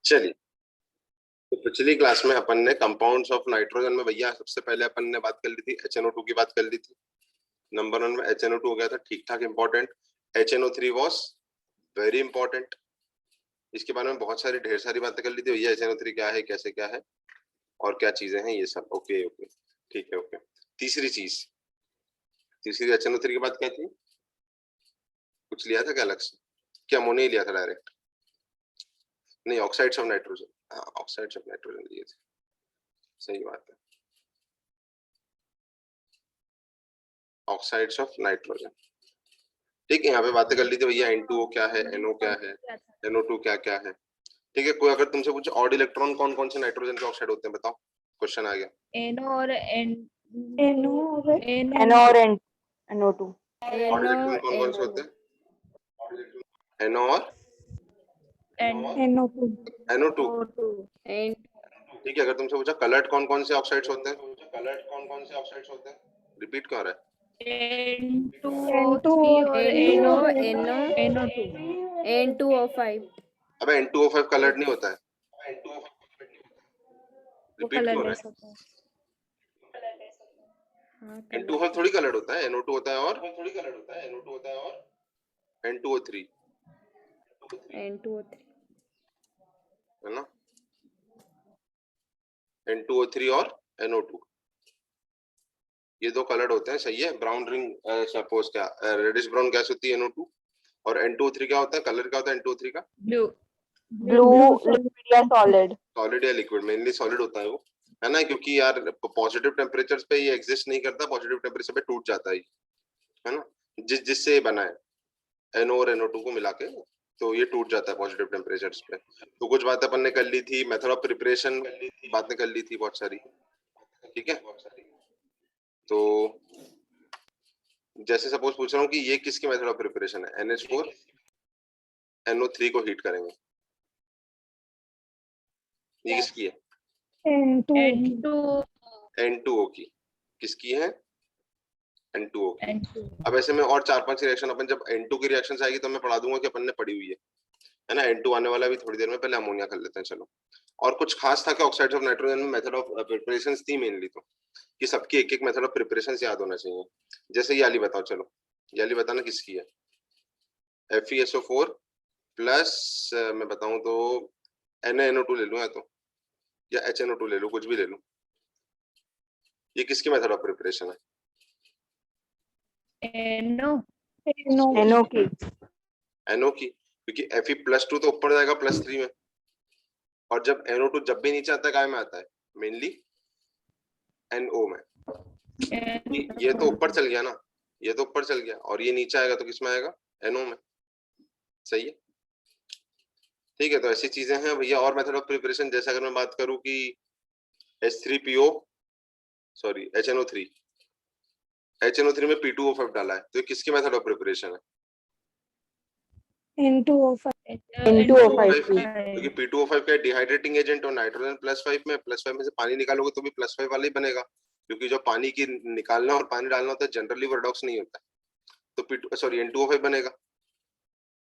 चलिए, तो पिछली क्लास में अपन ने कंपाउंड्स ऑफ नाइट्रोजन में भैया सबसे पहले अपन ने बात कर ली थी HNO2 की बात कर ली थी। नंबर 1 में HNO2 हो गया था, ठीक ठाक important. HNO3 was very important, इसके बारे में बहुत सारी ढेर सारी बातें कर ली थी भैया। HNO3 क्या है, कैसे क्या है और क्या चीजें हैं, ये सब ओके ओके ठीक है ओके। तीसरी HNO3 की बात क्या थी, कुछ लिया था क्या अलग से, क्या अमोनिया लिया था डायरेक्ट? नहीं, ऑक्साइड्स ऑफ नाइट्रोजन, हाँ ऑक्साइड्स ऑफ नाइट्रोजन लिए थे, सही बात है, ऑक्साइड्स ऑफ नाइट्रोजन। ठीक है, यहाँ पे बातें कर ली थी भैया, N2O क्या है, NO क्या है, NO2 क्या क्या है। ठीक है, कोई अगर तुमसे पूछे ऑड इलेक्ट्रॉन कौन कौन से नाइट्रोजन के ऑक्साइड होते हैं बताओ, क्वेश्चन आ गया। NO और NO2 ऑड इलेक्ट्रॉन कौन कौन से होते हैं? NO और NO2। ठीक है, अगर तुमसे पूछा कलर्ड कौन कौन से ऑक्साइड्स होते हैं, रिपीट क्यों हो रहा है? N2O3 और NO2। N2O5 अबे N2O5 कलर्ड नहीं होता है, वो रिपीट क्यों हो रहा है? N2O5 थोड़ी कलर्ड होता है, NO2 होता है और N2O3 है ना, N2O3 और NO2 ये दो कलर्ड होते हैं, सही है। ब्राउन रिंग सपोज क्या रेडिश ब्राउन गैस होती है NO2, और N2O3 क्या होता है, कलर क्या होता है N2O3 का? ब्लू लिक्विड या सॉलिड या लिक्विड, मेनली सॉलिड होता है वो, है ना, क्योंकि यार पॉजिटिव टेम्परेचर पे ये एग्जिस्ट नहीं करता, पॉजिटिव टेम्परेचर पे टूट जाता है ना, जिससे बना है NO और NO2 को मिला के, तो ये टूट जाता है पॉजिटिव टेम्परेचर्स पे। तो कुछ बातें अपन ने कर ली थी, मेथड ऑफ प्रिपरेशन बातें कर ली थी बहुत सारी, ठीक है। तो जैसे सपोज पूछ रहा हूँ कि ये किसकी मेथड ऑफ प्रिपरेशन है, NH4 NO3 को हीट करेंगे, ये किसकी है? N2O की, किसकी है? N2O की। अब ऐसे में और 4-5 रिएक्शन अपन जब N2 की रिएक्शन आएगी तो मैं पढ़ा दूंगा कि अपन ने पढ़ी हुई है ना। N2 आने वाला भी थोड़ी देर में, पहले अमोनिया कर लेते हैं चलो। और कुछ खास था कि ऑक्साइड्स ऑफ नाइट्रोजन में मेथड ऑफ प्रिपरेशंस थी मेनली, तो कि सबकी एक एक मेथड ऑफ प्रिपरेशंस याद होना चाहिए। जैसे ये वाली बताओ, चलो ये वाली बताना किसकी है, FeSO4 प्लस मैं बताऊं तो NaNO2 ले लूं, या तो या HNO2 ले लूं, कुछ भी ले लूं, ये किसकी मेथड ऑफ प्रिपरेशन है? NO की, क्योंकि Fe+2 तो ऊपर जाएगा +3 में, और जब NO2 जब भी नीचे आता है काय में आता है, मेनली NO में। ये तो ऊपर चल गया ना, ये तो ऊपर चल गया, और ये नीचे आएगा तो किसमें आएगा, NO में, सही है। ठीक है, तो ऐसी चीजें हैं भैया। और मेथड ऑफ प्रिपरेशन जैसे अगर मैं बात करूं कि HNO3 में P2O5 डाला है, तो ये किसकी मेथड ऑफ प्रिपरेशन है? N2O5 क्योंकि P2O5 का डिहाइड्रेटिंग एजेंट, और नाइट्रोजन +5 में से पानी निकालोगे तो भी +5 वाला ही बनेगा, क्योंकि जो पानी की निकालना और पानी डालना होता है जनरली वो रिडॉक्स नहीं होता है, तो N2O5 बनेगा,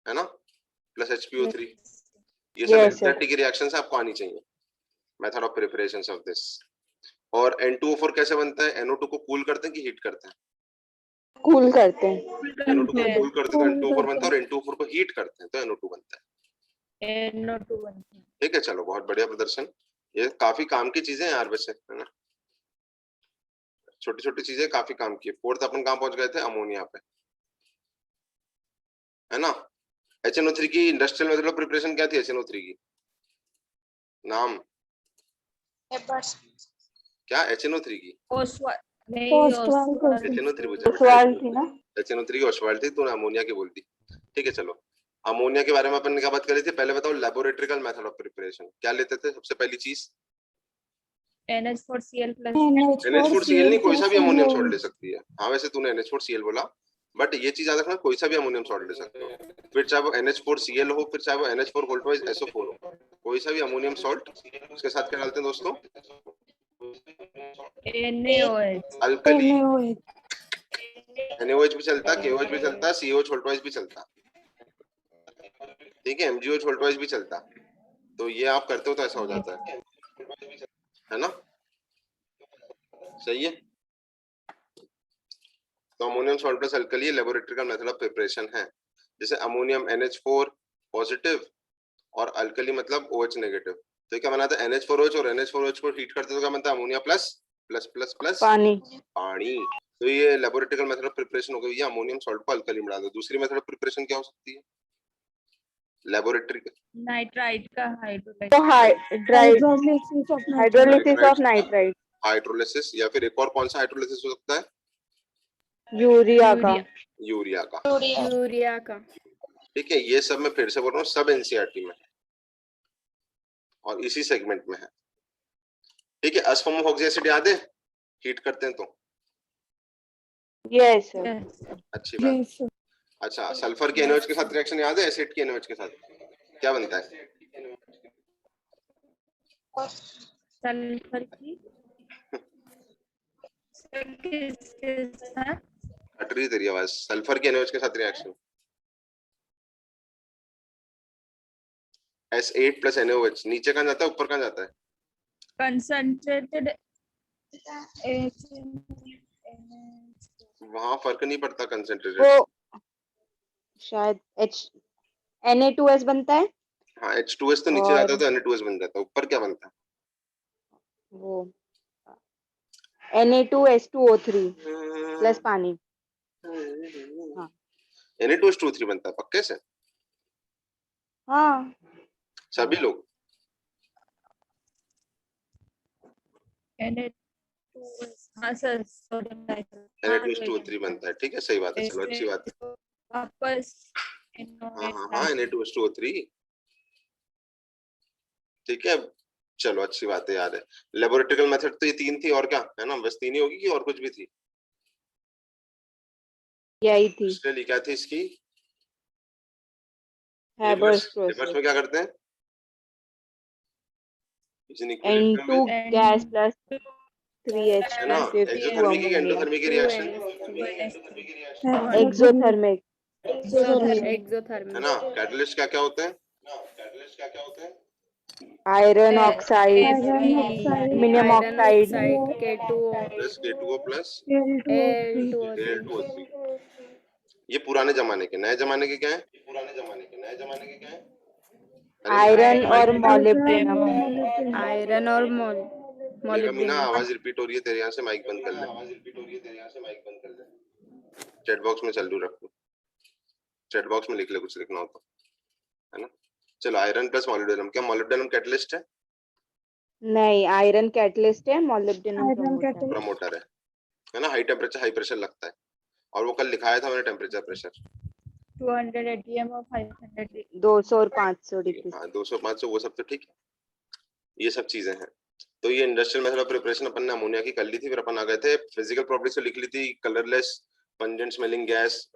है ना, प्लस HPO3। ये सब एंजाइमेटिक रिएक्शंस आपको आनी चाहिए, method of preparations of this. और N2O4 कैसे बनता है, NO2 को कूल करते हैं कि हीट करते हैं? कूल करते हैं। NO2 को कूल करते हैं तो N2O4 बनता है, और N2O4 को हीट करते हैं तो NO2 बनता है। ठीक है, चलो बहुत बढ़िया प्रदर्शन, ये काफी काम की चीजें हैं यार वैसे, है ना, छोटी छोटी चीजें काफी काम की। फोर्थ अपन कहाँ पहुंच गए थे, अमोनिया पे, है ना। HNO3 की इंडस्ट्रियल मेथड ऑफ प्रिपरेशन क्या थी, HNO3 की नाम क्या, HNO3 की HNO3 की ओस्वाल्ट थी, तूने अमोनिया की बोल दी। ठीक है, चलो अमोनिया के बारे में अपन ने क्या बात करी थी, पहले बताओ लैबोरेटरिकल मेथड ऑफ प्रिपरेशन क्या लेते थे, सबसे पहली चीज NH4Cl नहीं, कोई सा भी अमोनियम सॉल्ट ले सकती है। हाँ वैसे तूने NH4Cl बोला, बट ये चीज याद रखना, कोई सा भी अमोनियम सॉल्ट ले सकते हो, फिर चाहे वो NH4Cl हो, फिर चाहे वो NH4 SO4 हो, कोई सा भी अमोनियम सॉल्ट। उसके साथ क्या डालते हैं दोस्तों, अल्कली, NaOH भी चलता, KOH भी चलता, COH भी चलता, ठीक है, MgOH भी चलता, तो ये आप करते हो तो ऐसा हो जाता है ना, सही है। तो ammonium salt plus alkali laboratorical method of preparation है। जैसे अमोनियम NH4 पॉजिटिव और अल्कली मतलब OH नेगेटिव, तो क्या बनाता है NH4OH, और NH4OH को हीट करते तो क्या बनता है ammonia plus plus plus plus पानी। तो ये लेबोरेटरिकल मेथड ऑफ प्रिपरेशन हो गई, ये अमोनियम सॉल्ट को अल्कली में डाल दो। दूसरी मेथड ऑफ प्रिपरेशन क्या हो सकती है लेबोरेटरी? नाइट्राइट का हाइड्रोलिसिस ऑफ नाइट्राइट, हाइड्रोलिसिस, या फिर एक और कौन सा हाइड्रोलिसिस हो सकता है? यूरिया का। ठीक है, ये सब मैं फिर से बोल रहा हूँ, सब एनसीईआरटी में और इसी सेगमेंट में है। ठीक है, अस्फॉर्म ऑक्सी एसिड याद है, हीट करते हैं तो? Yes sir. अच्छी बात। अच्छा, सल्फर के NaOH के साथ रिएक्शन याद है, एसिड के NaOH के साथ क्या बनता है? सल्फर की हट रही तेरी आवाज। सल्फर के NaOH के साथ रिएक्शन S8 प्लस NaOH, नीचे कहाँ जाता है ऊपर कहाँ जाता है? कंसंट्रेटेड, वहां फर्क नहीं पड़ता कंसंट्रेटेड, वो शायद Na2S बनता है। हाँ H2S तो नीचे जाता है तो Na2S बन जाता है, ऊपर क्या बनता है? वो Na2S2O3 प्लस पानी। हाँ Na2S2O3 बनता है पक्के से? हाँ सभी लोग? हाँ सर, सोडियम Na2S2O3 बनता है, ठीक है सही बात है, चलो अच्छी बात है। वापस हाँ Na2S2O3, ठीक है चलो अच्छी बात है, याद है। लेबोरेटरिकल मेथड तो ये तीन थी, और क्या है ना, बस तीन ही होगी कि और कुछ भी थी? यही थी। इसलिए क्या थी इसकी? Haber's reverse process. में क्या करते हैं? N2 गैस प्लस 3H है ना, प्लस एक्सोथर्मिक की अमोनिया। एंडोथर्मिक की रिएक्शन है ना। कैटलिस्ट क्या क्या होते हैं? Iron oxide, aluminium oxide, plus K2O plus Al2O3। ये पुराने जमाने के। नए जमाने के क्या है? आयरन और मॉलिब्डेनम। मेरा मीना आवाज रिपीट हो रही है तेरे यहाँ से, माइक बंद कर ले। चैट बॉक्स में चालू रख लो, चैट बॉक्स में लिख ले कुछ लिखना हो तो, है ना। चलो आयरन प्लस मॉलिब्डेनम, क्या मॉलिब्डेनम कैटलिस्ट है? नहीं, आयरन कैटलिस्ट है, मॉलिब्डेनम प्रमोटर है ना। हाई टेम्परेचर हाई प्रेशर लगता है, और वो कल लिखाया था मैंने टेम्परेचर प्रेशर 200 atm और 500 200 और 500 डिग्री। हाँ 200 500 वो सब तो ठीक है, ये सब चीजें हैं। तो ये इंडस्ट्रियल मेथड ऑफ प्रिपरेशन अपन ने अमोनिया की कर ली थी, फिर अपन आ गए थे फिजिकल प्रॉपर्टीज से लिख ली थी। कलरलेस, पंजेंट स्मेलिंग गैस,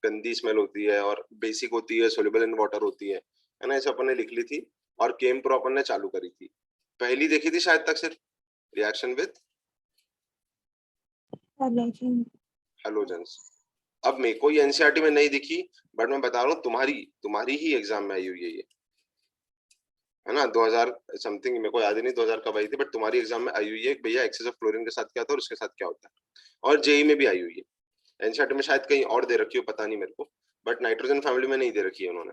गंदी स्मेल होती है और बेसिक होती है, सोल्यूबल इन वाटर होती है ना, ऐसे अपन ने लिख ली थी। और केम प्रो अपन ने चालू करी थी, पहली देखी थी शायद तक सिर्फ रिएक्शन विद हैलोजेंस। अब मेरे को ये एनसीईआरटी में नहीं दिखी, बट मैं बता रहा हूँ तुम्हारी ही एग्जाम में आई हुई है ये, है ना। 2000 समथिंग, मेरे को याद ही नहीं 2000 कब आई थी, बट तुम्हारी एग्जाम में आई हुई है भैया एक्सेस ऑफ क्लोरीन के साथ क्या था और उसके साथ क्या होता है। और जेई में भी आई हुई है। एनसीईआरटी में शायद कहीं और दे रखी हो, पता नहीं मेरे को, बट नाइट्रोजन फैमिली में नहीं दे रखी है उन्होंने,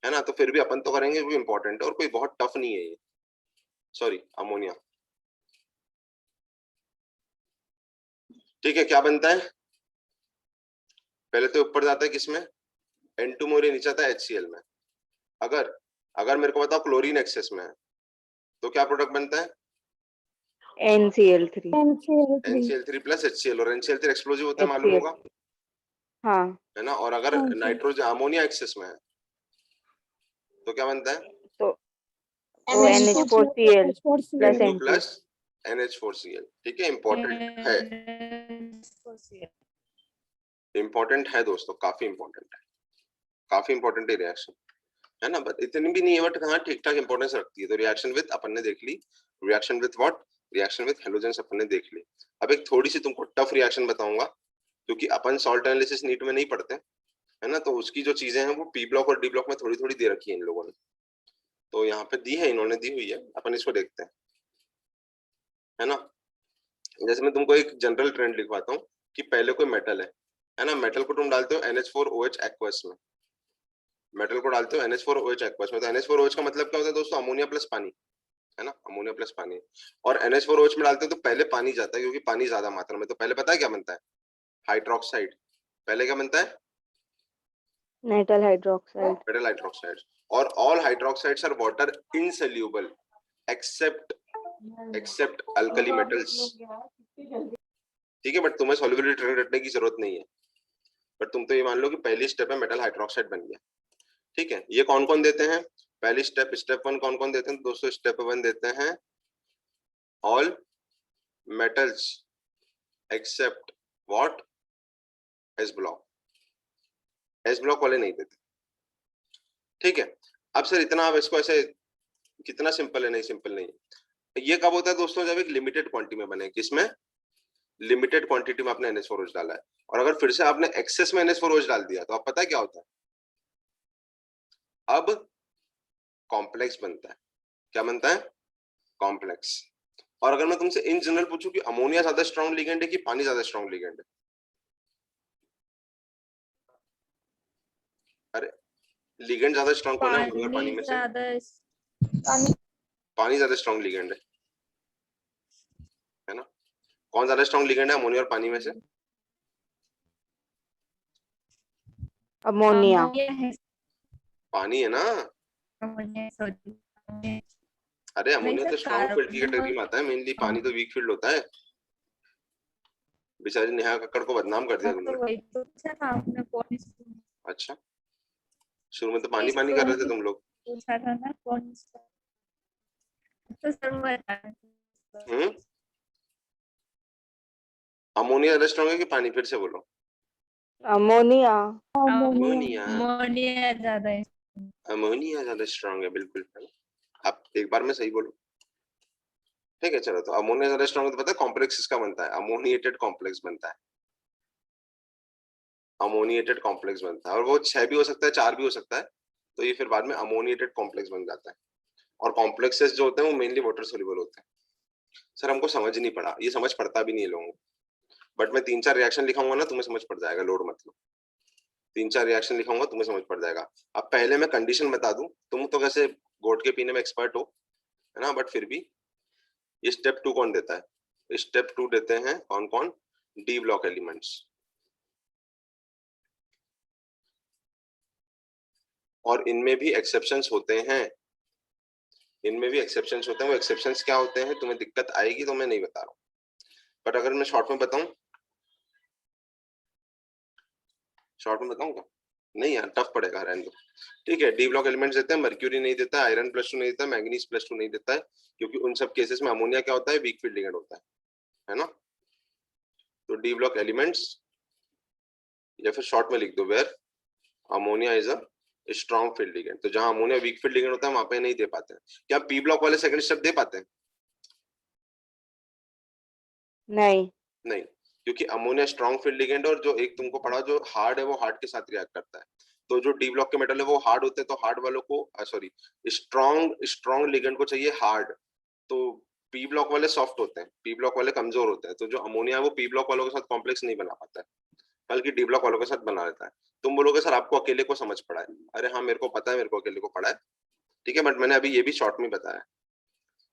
है ना। तो फिर भी अपन तो करेंगे, क्योंकि इंपॉर्टेंट है और कोई बहुत टफ नहीं है ये। सॉरी, अमोनिया, ठीक है। क्या बनता है? पहले तो ऊपर जाता है किसमें? N2 मोरे, नीचे आता है HCl में। अगर मेरे को बताओ क्लोरीन एक्सेस में है तो क्या प्रोडक्ट बनता है? NCl3 प्लस HCl, और NCl3 एक्सप्लोजिव होता है, मालूम होगा, हाँ है ना। और अगर नाइट्रोजन अमोनिया एक्सेस में है तो क्या बनता है? तो NH4Cl plus N2 N2 plus NH4Cl, ठीक है। इंपॉर्टेंट है दोस्तों, काफी इंपॉर्टेंट है रिएक्शन, है ना। बट इतनी भी नहीं है, बट हाँ ठीक ठाक इंपॉर्टेंस रखती है। तो रिएक्शन विद अपन ने देख ली, reaction with what? Reaction with halogens अपन ने देख ली। अब एक थोड़ी सी तुमको टफ रिएक्शन बताऊंगा, क्योंकि अपन सॉल्ट एनालिसिस नीट में नहीं पढ़ते, है ना। तो उसकी जो चीजें हैं वो पी ब्लॉक और डी ब्लॉक में थोड़ी थोड़ी दे रखी है इन लोगों ने। तो यहाँ पे दी है, इन्होंने दी हुई है, अपन इसको देखते हैं, है ना। जैसे मैं तुमको एक जनरल ट्रेंड लिखवाता हूँ कि पहले कोई मेटल है ना, मेटल को तुम डालते हो NH4OH एक्वस में, मेटल को डालते हो NH4OH एक्वस में, तो NH4OH का मतलब क्या होता है दोस्तों, अमोनिया प्लस पानी, है ना, अमोनिया प्लस पानी। और NH4OH में डालते हो तो पहले पानी जाता है, क्योंकि पानी ज्यादा मात्रा में, तो पहले पता है क्या बनता है, हाइड्रोक्साइड। पहले क्या बनता है, मेटल हाइड्रोक्साइड। Metal hydroxide. और all hydroxides are water insoluble except alkali metals, ठीक है, बट तुम्हें सॉल्युबिलिटी ट्रेंड रटने की जरूरत नहीं है, बट तुम तो ये मान लो कि पहली स्टेप में मेटल हाइड्रोक्साइड बन गया, ठीक है। ये कौन कौन देते हैं, पहली स्टेप 1 कौन कौन देते हैं दोस्तों, स्टेप 1 देते हैं all metals accept what, S block, S block वाले नहीं देते, ठीक है। अब सर इतना, आप इसको ऐसे कितना सिंपल है, नहीं सिंपल नहीं है। ये कब होता है दोस्तों, जब एक लिमिटेड क्वांटिटी में बने, किसमें, लिमिटेड क्वांटिटी में आपने NH4OH डाला है, और अगर फिर से आपने एक्सेस में NH4OH डाल दिया तो आप पता है क्या होता है, अब कॉम्प्लेक्स बनता है। क्या बनता है, कॉम्प्लेक्स। और अगर मैं तुमसे इन जनरल पूछूं कि अमोनिया ज्यादा स्ट्रॉन्ग लिगेंड है कि पानी ज्यादा स्ट्रॉन्ग लिगेंड है, अरे लिगेंड ज्यादा स्ट्रॉन्ग कौन है अमोनिया और पानी में से, पानी ज्यादा स्ट्रॉन्ग लिगेंड है ना। कौन ज्यादा स्ट्रॉन्ग लिगेंड है अमोनिया और पानी में से, अमोनिया। पानी है ना। अरे अमोनिया तो स्ट्रॉन्ग फील्ड की कैटेगरी में आता है मेनली, पानी तो वीक फील्ड होता है। बेचारी नेहा कक्कड़ को बदनाम कर दिया तुमने। अच्छा, शुरू में तो पानी पानी कर रहे थे तुम लोग। पूछा था ना कौन सा, तो सब बता। अमोनिया ज्यादा स्ट्रॉन्ग है कि पानी, फिर से बोलो। अमोनिया। अमोनिया, अमोनिया ज्यादा है, अमोनिया ज्यादा स्ट्रॉन्ग है, बिल्कुल। आप एक बार में सही बोलो, ठीक है। चलो, तो अमोनिया ज्यादा स्ट्रॉन्ग है तो पता है कॉम्प्लेक्स किसका बनता है, अमोनिएटेड कॉम्प्लेक्स बनता है, अमोनिएटेड कॉम्प्लेक्स बनता है। और वो 6 भी हो सकता है, 4 भी हो सकता है, तो ये फिर बाद में अमोनिएटेड कॉम्प्लेक्स बन जाता है। और कॉम्प्लेक्सेस जो होते हैं वो मेनली वाटर सोल्यूबल होते हैं। सर हमको समझ नहीं पड़ा, ये समझ पड़ता भी नहीं है लोगों को, बट मैं 3-4 रिएक्शन लिखाऊंगा ना, तुम्हें समझ पड़ जाएगा, लोड मत लो। 3-4 रिएक्शन लिखाऊंगा, तुम्हें समझ पड़ जाएगा। अब पहले मैं कंडीशन बता दूं, तुम तो कैसे घोट के पीने में एक्सपर्ट हो, है ना, बट फिर भी ये स्टेप 2 कौन देता है, स्टेप 2 देते हैं कौन कौन, डी ब्लॉक एलिमेंट्स। और इनमें भी एक्सेप्शंस होते हैं, इनमें भी एक्सेप्शंस होते हैं। वो एक्सेप्शंस क्या होते हैं तुम्हें दिक्कत आएगी तो मैं नहीं बता रहा हूँ, बट अगर मैं शॉर्ट में बताऊं, शॉर्ट में बताऊंगा नहीं यार, टफ पड़ेगा, रहने दो, ठीक है। डी ब्लॉक एलिमेंट्स देते हैं, मर्क्यूरी नहीं देता है, आयरन +2 नहीं देता है, मैंगनीज +2 नहीं देता है, क्योंकि उन सब केसेस में अमोनिया क्या होता है, वीक फील्ड लिगेंड होता है ना। तो डी ब्लॉक एलिमेंट्स, या फिर शॉर्ट में लिख दो where ammonia is a strong field ligand. तो जहां अमोनिया वीक फील्ड लिगेंड होता है वहां पे नहीं दे पाते हैं। क्या पी ब्लॉक वाले सेकंड स्टेप दे पाते हैं, नहीं नहीं, क्योंकि अमोनिया स्ट्रॉन्ग फील्ड लिगेंड, और जो एक तुमको पढ़ा जो हार्ड है वो हार्ड के साथ रिएक्ट करता है। तो जो डी ब्लॉक के मेटल है वो हार्ड होते हैं, तो हार्ड वालों को सॉरी स्ट्रॉन्ग लिगेंड को चाहिए हार्ड, तो पी ब्लॉक वाले सॉफ्ट होते हैं, पी ब्लॉक वाले कमजोर होते हैं। तो जो अमोनिया है वो पी ब्लॉक वालों के साथ कॉम्प्लेक्स नहीं बना पाता है, बल्कि डी ब्लॉक वालों के साथ बना लेता है। तुम बोलोगे सर आपको अकेले को समझ पड़ा है, अरे हाँ मेरे को पता है, मेरे को अकेले को पड़ा है, ठीक है, बट मैंने अभी ये भी शॉर्ट में बताया।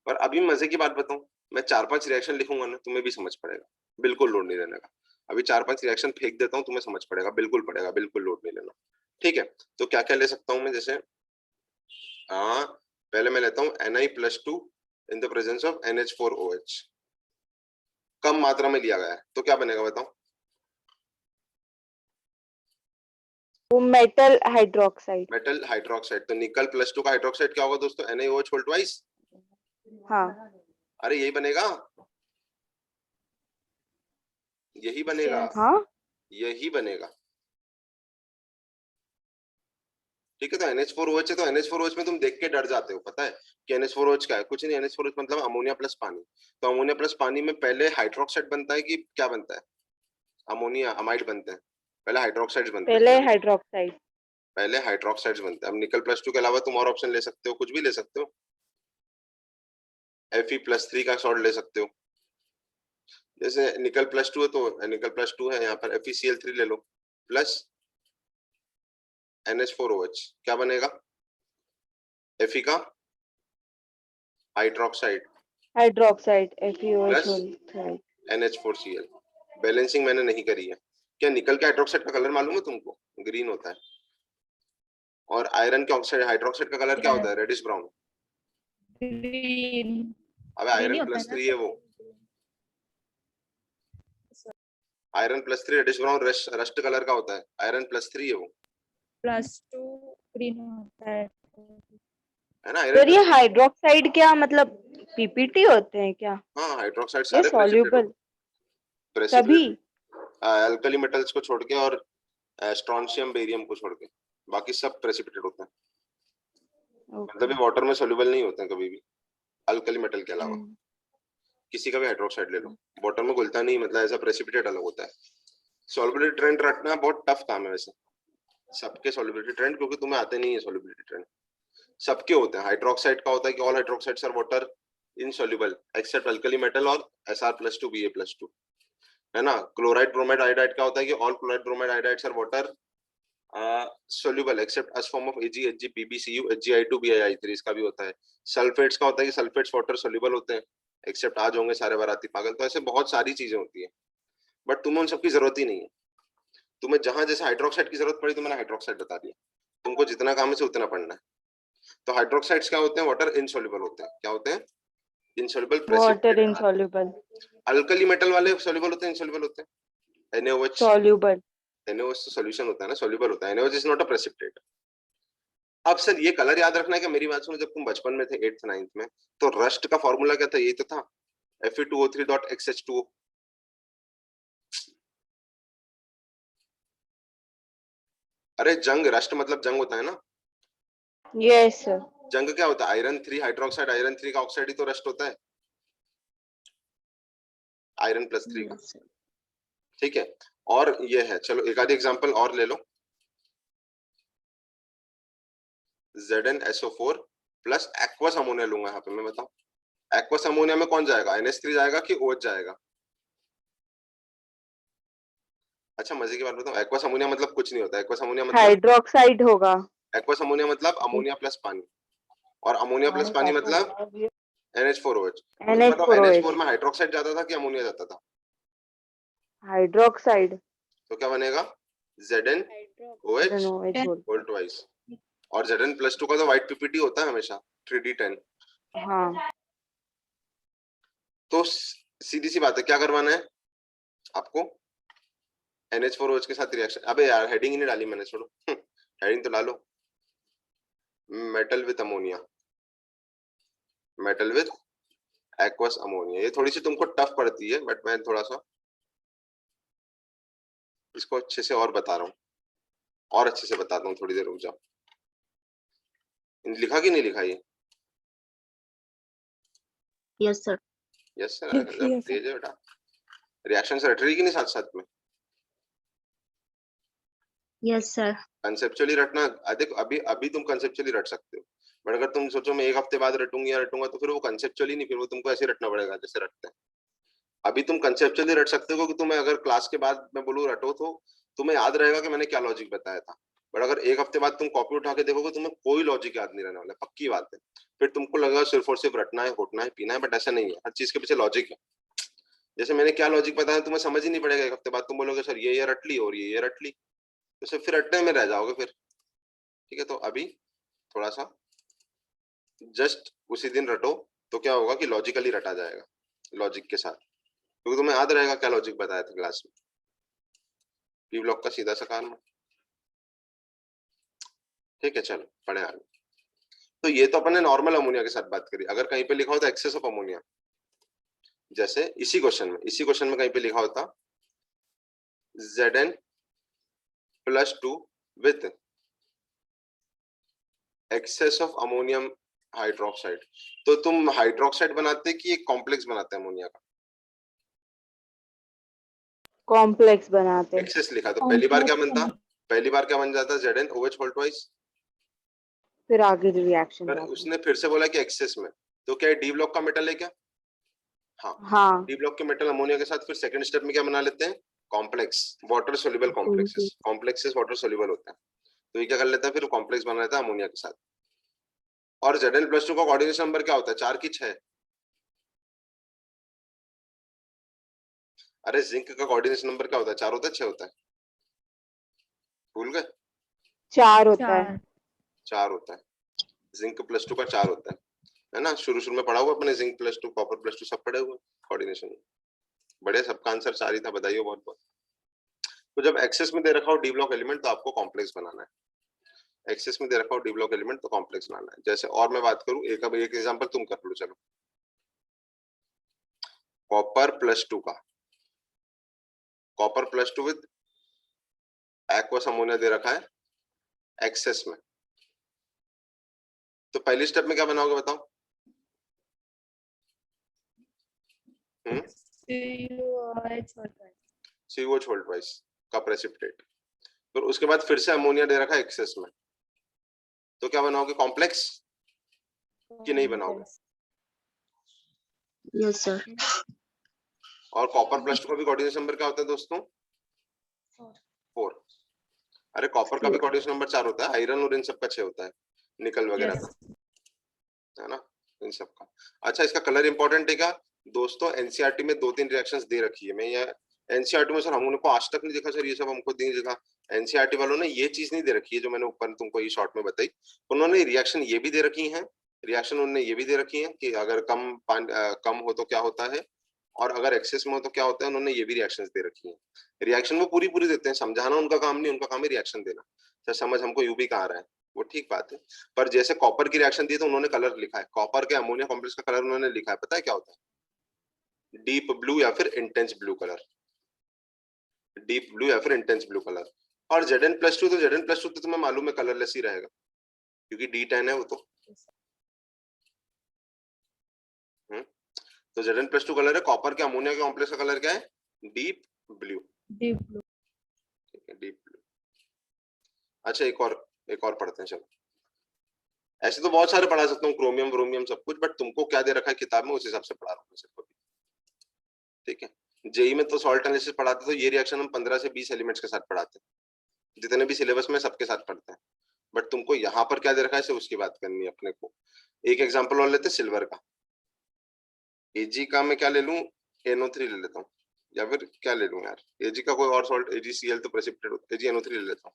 और अभी मजे की बात बताऊं, मैं 4-5 रिएक्शन लिखूंगा ना, तुम्हें भी समझ पड़ेगा, बिल्कुल लोड नहीं लेने का। अभी 4-5 रिएक्शन फेंक देता हूँ, तुम्हें समझ पड़ेगा, बिल्कुल पड़ेगा, बिल्कुल लोड नहीं लेना, ठीक है। तो क्या क्या ले सकता हूँ मैं, जैसे हाँ, पहले मैं लेता हूँ Na+2 in the presence of NH4OH, कम मात्रा में लिया गया है, तो क्या बनेगा बताओ, वो मेटल हाइड्रोक्साइड। Metal hydroxide. तो निकल +2 का हाइड्रोक्साइड क्या होगा दोस्तों, NaOH होल ट्वाइस। हाँ अरे यही बनेगा, यही बनेगा, हाँ यही बनेगा, ठीक है। तो NH4OH है, तो NH4OH में तुम देख के डर जाते हो, पता है कि NH4OH क्या है, कुछ नहीं, NH4OH मतलब अमोनिया प्लस पानी। तो अमोनिया प्लस पानी में पहले हाइड्रोक्साइड बनता है कि क्या बनता है, अमोनिया अमाइड बनते हैं, पहले हाइड्रोक्साइड बनते हैं। पहले हाइड्रोक्साइड। पहले हाइड्रोक्साइड्स बनते हैं। अब निकल +2 के अलावा तुम और ऑप्शन ले सकते हो, कुछ भी ले सकते हो। Fe+3 का सॉल्ट ले सकते हो, जैसे निकल +2 है तो निकल +2 है, यहाँ पर FeCl3 ले लो प्लस NH4OH, क्या बनेगा? Fe का हाइड्रोक्साइड हाइड्रोक्साइड FeOH प्लस होल थ्राइड। NH4Cl। बैलेंसिंग मैंने नहीं करी है। क्या निकल के हाइड्रोक्साइड का कलर मालूम है तुमको? ग्रीन होता है। और आयरन के ऑक्साइड हाइड्रोक्साइड का कलर क्या होता है? Reddish brown. ग्रीन अबे आयरन +3 है वो, iron +3 reddish brown rust colour का होता है, आयरन +3 है वो, +2 ग्रीन होता है है ना? सर ये आयरन हाइड्रोक्साइड क्या मतलब PPT होते हैं क्या? हाँ, हाइड्रोक्साइड ये सारे सॉल्यूबल सभी? अल्कली मेटल्स को छोड़ के और स्ट्रोंशियम बेरियम को छोड़ के बाकी सब प्रेसिपिटेट होते हैं। मतलब ये वाटर में सॉल्युबल नहीं होते हैं कभी भी, अल्कली मेटल के अलावा। किसी का भी हाइड्रोक्साइड ले लो, वाटर में घुलता नहीं, मतलब ऐसा प्रेसिपिटेट अलग होता है। सॉल्युबिलिटी ट्रेंड रटना बहुत टफ काम है वैसे, सबके सॉल्युबिलिटी ट्रेंड, क्योंकि तुम्हें आते नहीं है सॉल्युबिलिटी ट्रेंड। सबके होते हैं। हाइड्रोक्साइड का होता है कि all hydroxides are water insoluble except alkali metal और Sr+2 Ba+2, है ना? क्लोराइड ब्रोमाइड आयोडाइड का होता है कि all chloride bromide iodides are water soluble except as form of Ag, Hg, Pb, Cu, Hgi2, Bii3, इसका भी होता है। सल्फेट्स का होता है कि सल्फेट्स वाटर soluble होते हैं एक्सेप्ट आज होंगे सारे बाराती पागल। तो ऐसे बहुत सारी चीजें होती है, बट तुम्हें उन सबकी जरूरत ही नहीं है। तुम्हें जहां जैसे हाइड्रोक्साइड की जरूरत पड़ी तो मैंने हाइड्रोक्साइड बता दिया, तुमको जितना काम है से उतना पढ़ना है। तो हाइड्रोक्साइड्स क्या होते हैं? वाटर इनसॉल्युबल होते हैं। क्या होते हैं? Insoluble water precipitate. Insoluble. Alkali metal वाले सॉल्युबल होते हैं, इनसॉल्युबल होते हैं। NaOH, soluble. NaOH तो सॉल्यूशन होता है ना, सॉल्युबल होता है। NaOH is not a precipitate. अब सर ये कलर याद रखना है कि मेरी बात सुनो, जब तुम बचपन में थे 8th 9th में, तो रस्ट का फॉर्मूला क्या था? यही तो था, Fe2O3.XH2O। अरे जंग, रस्ट मतलब जंग होता है ना। Yes sir. जंग क्या होता है? आयरन 3 हाइड्रोक्साइड, आयरन 3 का ऑक्साइड ही तो रस्ट होता है, आयरन +3 का। ठीक है, और ये है, चलो एक आधी एग्जांपल और ले लो। ZnSO4 प्लस एक्वस अमोनिया लूंगा यहाँ पे मैं, बताओ एक्वस अमोनिया में कौन जाएगा? NH3 जाएगा कि OH जाएगा? अच्छा मजे की बात बताऊं, एक्वस अमोनिया मतलब कुछ नहीं होता। एक्वस अमोनिया मतलब हाइड्रोक्साइड होगा। एक्वस अमोनिया मतलब अमोनिया प्लस पानी, और अमोनिया प्लस पानी मतलब NH4OH। मुझे बताओ NH4 में हाइड्रोक्साइड जाता था कि अमोनिया जाता था? हाइड्रोक्साइड। तो क्या बनेगा? ZnOH whole twice. और Zn+2 का तो व्हाइट PPT होता है हमेशा, 3D10। हाँ। तो सीधी सी बात है, क्या करवाना है आपको? NH4OH के साथ रिएक्शन। अबे यार हेडिंग ही नहीं डाली मैंने, छोड़ो हेडिंग तो डालो। Metal with ammonia, metal with aqueous ammonia. ये थोड़ी सी तुमको टफ पड़ती है, बट मैं थोड़ा सा इसको अच्छे से और बता रहा हूँ, और अच्छे से बताता हूँ, थोड़ी देर रुक जाओ। लिखा कि नहीं लिखा ये? Yes sir. यस सर, तेज है बेटा। रिएक्शन से रट रही कि नहीं साथ साथ में? Yes sir. कंसेप्चुअली रटना, देखो अभी अभी तुम कंसेप्चुअली रट सकते हो, बट अगर तुम सोचो मैं एक हफ्ते बाद रटूंगी या रटूंगा, तो फिर वो कंसेप्चुअली नहीं, फिर वो तुमको ऐसे रटना पड़ेगा जैसे रटते हैं। अभी तुम कंसेप्चुअली रट सकते हो, क्योंकि तुम्हें अगर क्लास के बाद मैं बोलूँ रटो तो तुम्हें याद रहेगा कि मैंने क्या लॉजिक बताया था। बट अगर एक हफ्ते बाद तुम कॉपी उठा के देखोगे, तुम्हें कोई लॉजिक याद नहीं रहने वाला, पक्की बात है। फिर तुमको लगेगा सिर्फ और सिर्फ रटना है, घोटना है, पीना है, बट ऐसा नहीं है, हर चीज के पीछे लॉजिक है। जैसे मैंने क्या लॉजिक बताया तुम्हें समझ ही नहीं पड़ेगा, एक हफ्ते बाद तुम बोलोगे सर ये रट ली और ये रट ली, तो सिर्फ फिर रटने में रह जाओगे फिर। ठीक है, तो अभी थोड़ा सा जस्ट उसी दिन रटो, तो क्या होगा कि लॉजिकली रटा जाएगा, लॉजिक के साथ, क्योंकि तुम्हें याद रहेगा क्या लॉजिक बताया था क्लास में। पी ब्लॉक का सीधा सा काम। ठीक है, चलो पढ़े आगे। तो ये तो अपन ने नॉर्मल अमोनिया के साथ बात करी। अगर कहीं पे लिखा होता एक्सेस ऑफ अमोनिया, जैसे इसी क्वेश्चन में कहीं पे लिखा होता Zn+2 with access of ammonium hydroxide, तो तुम हाइड्रोक्साइड बनाते कि एक कॉम्प्लेक्स बनाते अमोनिया का? कॉम्प्लेक्स बनाते। एक्सेस लिखा तो पहली बार क्या बनता? पहली बार क्या बन जाता है ZnOH होल ट्वाइस, फिर आगे रिएक्शन पर उसने फिर से बोला कि एक्सेस में, तो क्या डी ब्लॉक का मेटल है क्या? हाँ, हाँ डी ब्लॉक के मेटल अमोनिया के साथ फिर सेकंड स्टेप में क्या बना लेते हैं, complex, water soluble complexes, complexes water soluble होते हैं, तो ये क्या कर लेता है फिर कॉम्प्लेक्स बना लेता है अमोनिया के साथ। और Zn+2 का कोऑर्डिनेशन नंबर क्या होता है, 4 की 6? अरे जिंक का कोऑर्डिनेशन नंबर क्या होता है, 4 होता है 6 होता है, भूल गए? 4 होता है। 4 होता है, जिंक +2 का 4 होता है ना, शुरू में पढ़ा हुआ अपने, जिंक +2 कॉपर +2 सब पढ़े हुए कोऑर्डिनेशन में, बड़े, सबका आंसर 4 ही था, बताइए बहुत बहुत। तो जब एक्सेस में दे रखा हो डी ब्लॉक एलिमेंट तो आपको कॉम्प्लेक्स बनाना है, एक्सेस में दे रखा हो डी ब्लॉक एलिमेंट तो कॉम्प्लेक्स बनाना है। जैसे और मैं बात करूं, एक एग्जांपल तुम कर लो, चलो कॉपर +2 का, कॉपर +2 विद एक्वस अमोनिया दे रखा है एक्सेस में, तो पहली स्टेप में क्या बनाओगे बताओ? COH होल ट्वाइस का प्रेसिपिटेट, फिर उसके बाद फिर से अमोनिया दे रखा है एक्सेस में, तो क्या बनाओगे, कॉम्प्लेक्स कि नहीं बनाओगे? Yes sir. और कॉपर +2 का भी कोऑर्डिनेशन नंबर क्या होता है दोस्तों, 4। अरे कॉपर का भी कोऑर्डिनेशन नंबर 4 होता है, आयरन और इन सब का 6 होता है, निकल वगैरह का, है ना, इन सब का। अच्छा, इसका कलर इंपॉर्टेंट है क्या दोस्तों? एनसीईआरटी में 2-3 रिएक्शंस दे रखी है, मैं ये एनसीईआरटी में सर हम लोग को आज तक नहीं दिखा सर, ये सब हमको नहीं दिखा, एनसीईआरटी वालों ने ये चीज नहीं दे रखी है जो मैंने ऊपर तुमको ये शॉर्ट में बताई, उन्होंने रिएक्शन ये भी दे रखी है, रिएक्शन उन्होंने ये भी दे रखी है कि अगर कम हो तो क्या होता है, और अगर एक्सेस में हो तो क्या होता है, उन्होंने ये भी रिएक्शंस दे रखी है। रिएक्शन वो पूरी पूरी देते हैं, समझाना उनका काम नहीं, उनका काम है रिएक्शन देना। सर समझ हमको यूबी कहाँ आ रहा है, वो ठीक बात है, पर जैसे कॉपर की रिएक्शन दी तो उन्होंने कलर लिखा है, कॉपर के अमोनिया कॉम्प्लेक्स का कलर उन्होंने लिखा है, पता है क्या होता है, डीप ब्लू या फिर intense blue colour, deep blue या फिर इंटेंस ब्लू कलर। और Zn+2 तो Zn+2 तो तुम्हें मालूम है कलरलेस ही रहेगा, क्योंकि D10 है वो तो तो Zn+2 कलर है, कॉपर के अमोनिया के कॉम्प्लेक्स का कलर क्या है, डीप ब्लू, डीप ब्लू, ठीक है, डीप ब्लू। अच्छा एक और पढ़ते हैं, चलो। ऐसे तो बहुत सारे पढ़ा सकता हूँ, क्रोमियम व्रोमियम सब कुछ, बट तुमको क्या दे रखा है किताब में उस हिसाब से पढ़ा रहा हूँ सिर्फ अभी, ठीक है। जेई में तो सॉल्ट एनालिसिस पढ़ाते तो ये रिएक्शन हम 15 से 20 एलिमेंट्स के साथ पढ़ाते हैं, जितने भी सिलेबस में सबके साथ पढ़ते हैं, बट तुमको यहाँ पर क्या दे रखा है सिर्फ उसकी बात करनी है अपने को। एक एग्जाम्पल और लेते हैं सिल्वर का, एजी का मैं क्या ले लूं, NO3 ले लेता हूँ, या फिर क्या ले लूं यार, एजी का कोई और सॉल्ट, AgCl तो प्रेसिपिटेट होता है, AgNO3 ले लेता हूँ,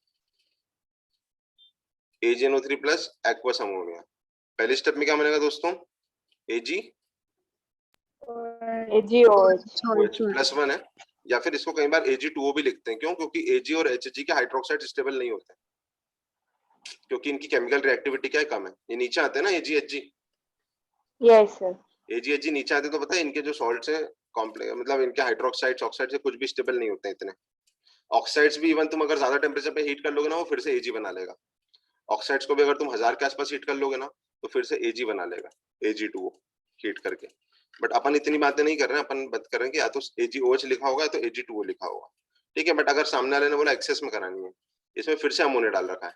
AgNO3 प्लस एक्वस अमोनिया। पहले स्टेप में क्या बनेगा दोस्तों, AgOH +1 है, या फिर इसको कई बार Ag2O भी लिखते हैं, क्यों, क्योंकि Ag और Hg के हाइड्रोक्साइड स्टेबल नहीं होते, क्योंकि इनकी केमिकल रिएक्टिविटी क्या है, कम है, ये नीचे आते हैं ना AgHg, यस सर, AgHg नीचे आते तो पता है इनके जो सॉल्ट्स हैं कॉम्प्लेक्स, मतलब इनके हाइड्रोक्साइड्स ऑक्साइड से कुछ भी स्टेबल नहीं होते इतने, ऑक्साइड्स भी इवन तुम अगर ज्यादा टेम्परेचर पे हीट कर लोगे ना वो फिर से Ag बना लेगा, ऑक्साइड्स को भी अगर तुम 1000 के आसपास हीट कर लोगे ना तो फिर से Ag बना लेगा, Ag2O हीट करके। बट अपन इतनी बातें नहीं कर रहे हैं, अपन बात कर रहे हैं कि या तो AgOH लिखा होगा या तो Ag2O लिखा होगा, ठीक है। बट अगर सामने वाले ने बोला एक्सेस में करानी है, इसमें फिर से अमोनिया डाल रखा है,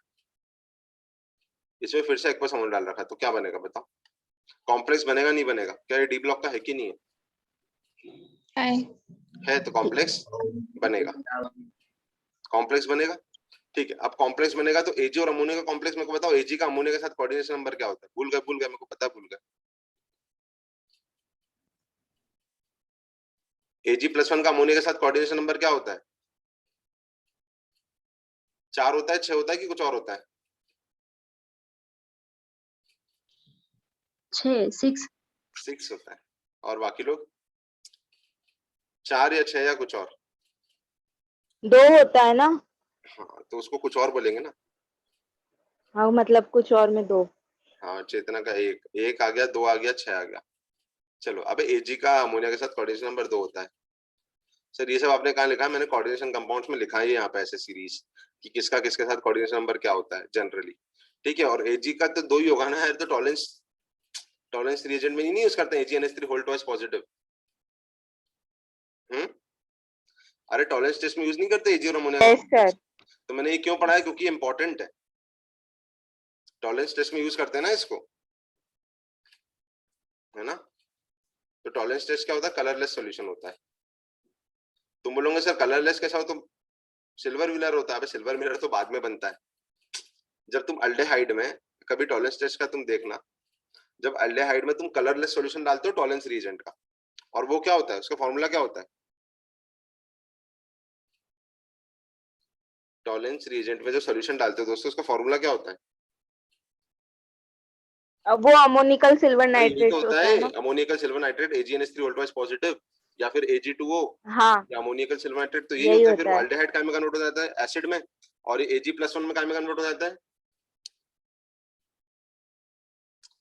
इसमें फिर से एक्वस अमोनिया डाल रखा है, तो क्या बनेगा बताओ, कॉम्प्लेक्स बनेगा नहीं बनेगा, क्या ये डी ब्लॉक का है कि नहीं है तो कॉम्प्लेक्स बनेगा, कॉम्प्लेक्स बनेगा, ठीक है। अब कॉम्प्लेक्स बनेगा तो Ag और अमोनिया का कॉम्प्लेक्स मेरे को बताओ, Ag का अमोनिया के साथ कोऑर्डिनेशन नंबर क्या होता है, भूल गए मेरे को पता, भूल गए। Ag+1 का अमोनिया के साथ कोऑर्डिनेशन नंबर क्या होता है, 4 होता है, 6 होता है कि कुछ और होता है, 6 होता है, और बाकी लोग 4 या 6 या कुछ और, 2 होता है ना, हाँ तो उसको कुछ और बोलेंगे ना, हाँ मतलब कुछ और में 2, हाँ चेतना का एक आ गया, 2 आ गया, 6 आ गया। चलो अबे Ag का अमोनिया के साथ कोऑर्डिनेशन नंबर 2 होता है, सर ये सब आपने कहाँ लिखा है, मैंने कोऑर्डिनेशन कंपाउंड्स में लिखा है यहाँ पे ऐसे सीरीज कि किसका किसके साथ कोऑर्डिनेशन नंबर क्या होता है जनरली, ठीक है। और Ag का तो 2 ही होगा ना यार, तो टॉलेंस रिएजेंट में नहीं यूज करते हैं AgNH3 होल ट्वाइस पॉजिटिव, अरे टॉलेंस टेस्ट में यूज नहीं करते Ag और अमोनिया यस सर, तो मैंने ये क्यों पढ़ा है, क्योंकि इंपॉर्टेंट है, टॉलरेंस टेस्ट में यूज करते हैं ना इसको, है ना। तो टॉलरेंस टेस्ट क्या होता है, कलरलेस सॉल्यूशन होता है। तुम बोलोगे सर कलरलेस कैसा हो, तो सिल्वर मिरर होता है। सिल्वर मिरर तो बाद में बनता है। जब तुम अल्डेहाइड में कभी टॉलरेंस टेस्ट का तुम देखना, जब अल्डेहाइड में तुम कलरलेस सॉल्यूशन डालते हो टॉलरेंस रिएजेंट का, और वो क्या होता है, उसका फॉर्मूला क्या होता है, टॉलरेंस रिएजेंट में जो सॉल्यूशन डालते हो दोस्तों उसका फॉर्मूला क्या होता है, वो अमोनिकल सिल्वर यही नाइट्रेट तो होता होता है है, ना। अमोनियकल सिल्वर नाइट्रेट, AgNH3 वोल्टवाइज पॉजिटिव, या फिर Ag2O, हाँ या अमोनियकल सिल्वर नाइट्रेट, तो यही यही होता है। फिर होता वो है। अल्डेहाइड काय में कन्वर्ट हो जाता है, एसिड में, और Ag+1 में काय में कन्वर्ट हो जाता है,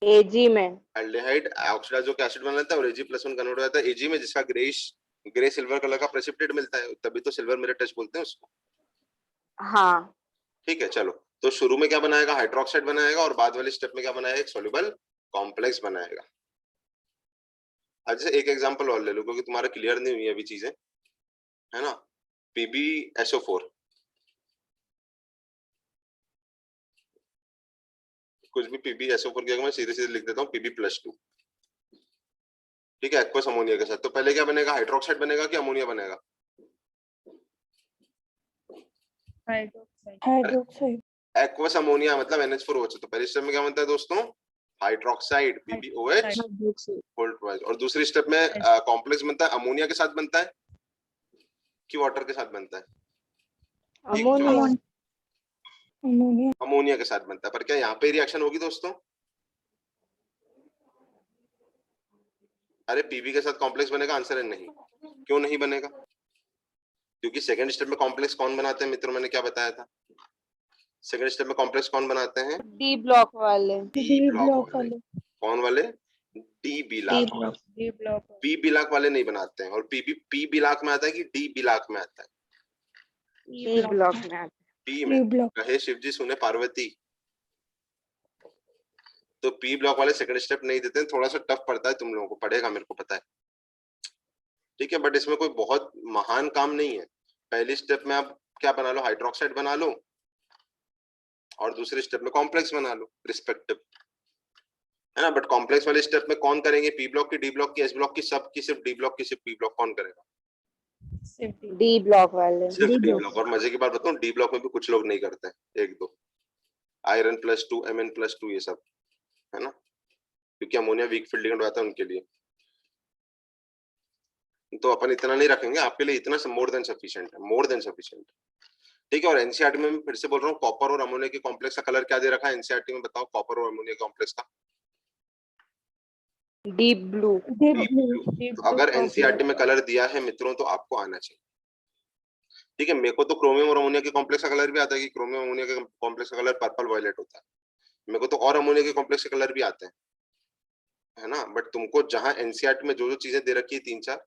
Ag में। अल्डेहाइड ऑक्सीडाइज होकर एसिड बन जाता है, और Ag+1 कन्वर्ट हो जाता है Ag में, जिसका ग्रे सिल्वर कलर का प्रेसिपिटेट मिलता है, तभी तो सिल्वर मिरर टेस्ट बोलते हैं उसको। हाँ ठीक है, चलो। तो शुरू में क्या बनाएगा, हाइड्रोक्साइड बनाएगा, और बाद वाले स्टेप में क्या बनाएगा, एक सोल्यूबल कॉम्प्लेक्स बनाएगा। अच्छा एक एग्जांपल और ले लो, क्योंकि तुम्हारा क्लियर नहीं हुई अभी चीजें, है ना। PbSO4, कुछ भी PbSO4 की जगह मैं सीधे सीधे लिख देता हूँ Pb+2, ठीक है, एक्वस अमोनिया के साथ। तो पहले क्या बनेगा, हाइड्रोक्साइड बनेगा कि अमोनिया बनेगा, हाइड्रोक्साइड। एक्वस अमोनिया मतलब NH4OH। तो पहले स्टेप में क्या बनता है दोस्तों, हाइड्रोक्साइड PbOH वोल्टवाइज, और दूसरी स्टेप में कॉम्प्लेक्स बनता है, अमोनिया के साथ बनता है कि वाटर के साथ बनता है, अमोनिया। अमोनिया के साथ बनता है। पर क्या यहाँ पे रिएक्शन होगी दोस्तों, अरे पीबी के साथ कॉम्प्लेक्स बनेगा, आंसर है नहीं। क्यों नहीं बनेगा, क्योंकि सेकंड स्टेप में कॉम्प्लेक्स कौन बनाते हैं मित्रों, मैंने क्या बताया था, सेकंड स्टेप में कॉम्प्लेक्स कौन बनाते हैं, डी ब्लॉक वाले। डी ब्लॉक वाले। कौन वाले, डी ब्लॉक वाले, पी ब्लॉक वाले नहीं बनाते हैं। और पी ब्लॉक में आता है कि डी ब्लॉक में आता है, डी ब्लॉक में आता पी में। कहे शिव जी सुने पार्वती। तो पी ब्लॉक वाले सेकंड स्टेप नहीं देते हैं, थोड़ा सा टफ पड़ता है, तुम लोगों को पड़ेगा, मेरे को पता है, ठीक है, बट इसमें कोई बहुत महान काम नहीं है। पहली स्टेप में आप क्या बना लो, हाइड्रोक्साइड बना लो, और दूसरे स्टेप में कॉम्प्लेक्स बना लो रिस्पेक्टिव, है ना। बट कॉम्प्लेक्स वाले स्टेप में कौन करेंगे, पी ब्लॉक की, डी ब्लॉक की, एस ब्लॉक की, सब की, सिर्फ डी ब्लॉक की, सिर्फ पी ब्लॉक कौन करेगा, डी ब्लॉक वाले। सिर्फ डी ब्लॉक। और मजे की बात बताऊं, डी ब्लॉक में भी कुछ लोग नहीं करते हैं, एक दो, Iron+2 Mn+2 ये सब, है ना, क्योंकि अमोनिया वीक फील्ड लिगेंड होता है उनके लिए। तो अपन इतना नहीं रखेंगे, आपके लिए इतना मोर देन सफिशिएंट है, मोर देन सफिशिएंट, ठीक है। और एनसीईआरटी में फिर से बोल रहा हूँ, कॉपर और अमोनिया के कॉम्प्लेक्स का कलर क्या दे रखा है एनसीईआरटी में, बताओ, कॉपर और अमोनिया कॉम्प्लेक्स का डीप ब्लू। तो अगर एनसीईआरटी में कलर दिया है मित्रों तो आपको आना चाहिए, ठीक है। मेरे को तो क्रोमियम और अमोनिया के कॉम्प्लेक्स का कलर भी आता है कि क्रोमियम अमोनिया के कॉम्प्लेक्स का कलर पर्पल वायलेट होता है, मेरे को तो और अमोनिया के कॉम्प्लेक्स के कलर भी आते हैं, है ना। बट तुमको जहां एनसीईआरटी में जो जो चीजें दे रखी है 3-4,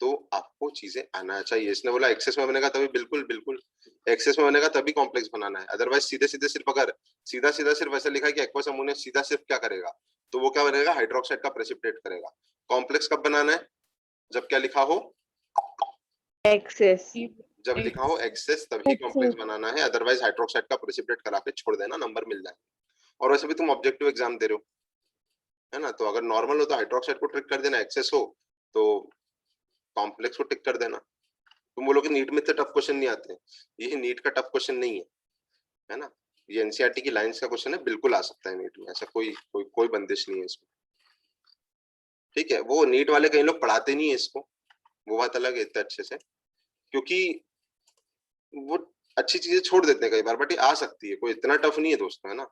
तो आपको चीजें आना चाहिए। इसने बोला एक्सेस में बनेगा तभी, बिल्कुल बिल्कुल एक्सेस में बनेगा तभी कॉम्प्लेक्स बनाना है, अदरवाइज सीधे सीधे सिर्फ अगर सीधा सीधा सिर्फ ऐसा लिखा है कि एक्वस अमोनिया, सीधा सिर्फ क्या करेगा, तो वो क्या बनेगा, हाइड्रोक्साइड का प्रेसिपिटेट करेगा। कॉम्प्लेक्स कब बनाना है, जब क्या लिखा हो, एक्सेस। जब लिखा हो एक्सेस तभी कॉम्प्लेक्स बनाना है, अदरवाइज हाइड्रोक्साइड का प्रेसिपिटेट करा के छोड़ देना, नंबर मिल जाएगा। और वैसे भी तुम ऑब्जेक्टिव एग्जाम दे रहे हो, है ना, तो अगर नॉर्मल हो तो हाइड्रोक्साइड को ट्रिक कर देना, एक्सेस हो तो कॉम्प्लेक्स को टिक कर देना। तुम बोलोगे नीट में तो टफ क्वेश्चन नहीं आते, ये नीट का टफ क्वेश्चन नहीं है, है ना, ये एनसीईआरटी की लाइंस का क्वेश्चन है, बिल्कुल आ सकता है नीट में, ऐसा कोई बंदिश नहीं है इसमें, ठीक है। वो नीट वाले कई लोग पढ़ाते नहीं है इसको, वो बात अलग है इतने अच्छे से, क्योंकि वो अच्छी चीजें छोड़ देते हैं कई बार, बट ये आ सकती है, कोई इतना टफ नहीं है दोस्तों, है ना।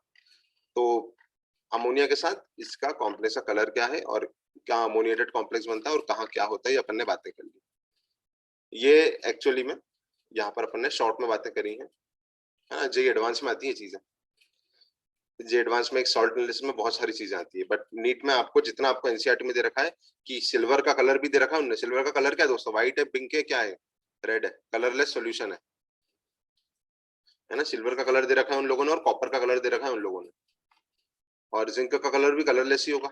तो अमोनिया के साथ इसका कॉम्प्लेक्स का कलर क्या है, और क्या अमोनिएटेड कॉम्प्लेक्स बनता है, और कहाँ क्या होता है, ये अपन ने बातें कर ली। ये एक्चुअली में यहाँ पर अपन ने शॉर्ट में बातें करी हैं, है ना। जे एडवांस में आती है चीजें, जे एडवांस में एक सॉल्ट एनालिसिस में बहुत सारी चीजें आती है, बट नीट में आपको जितना आपको एनसीईआरटी में दे रखा है कि सिल्वर का कलर भी दे रखा है उन्होंने। सिल्वर का कलर क्या है दोस्तों, व्हाइट है, पिंक है, क्या है, रेड है, कलरलेस सॉल्यूशन है ना। सिल्वर का कलर दे रखा है उन लोगों ने, और कॉपर का कलर दे रखा है उन लोगों ने, और जिंक का कलर भी कलरलेस ही होगा,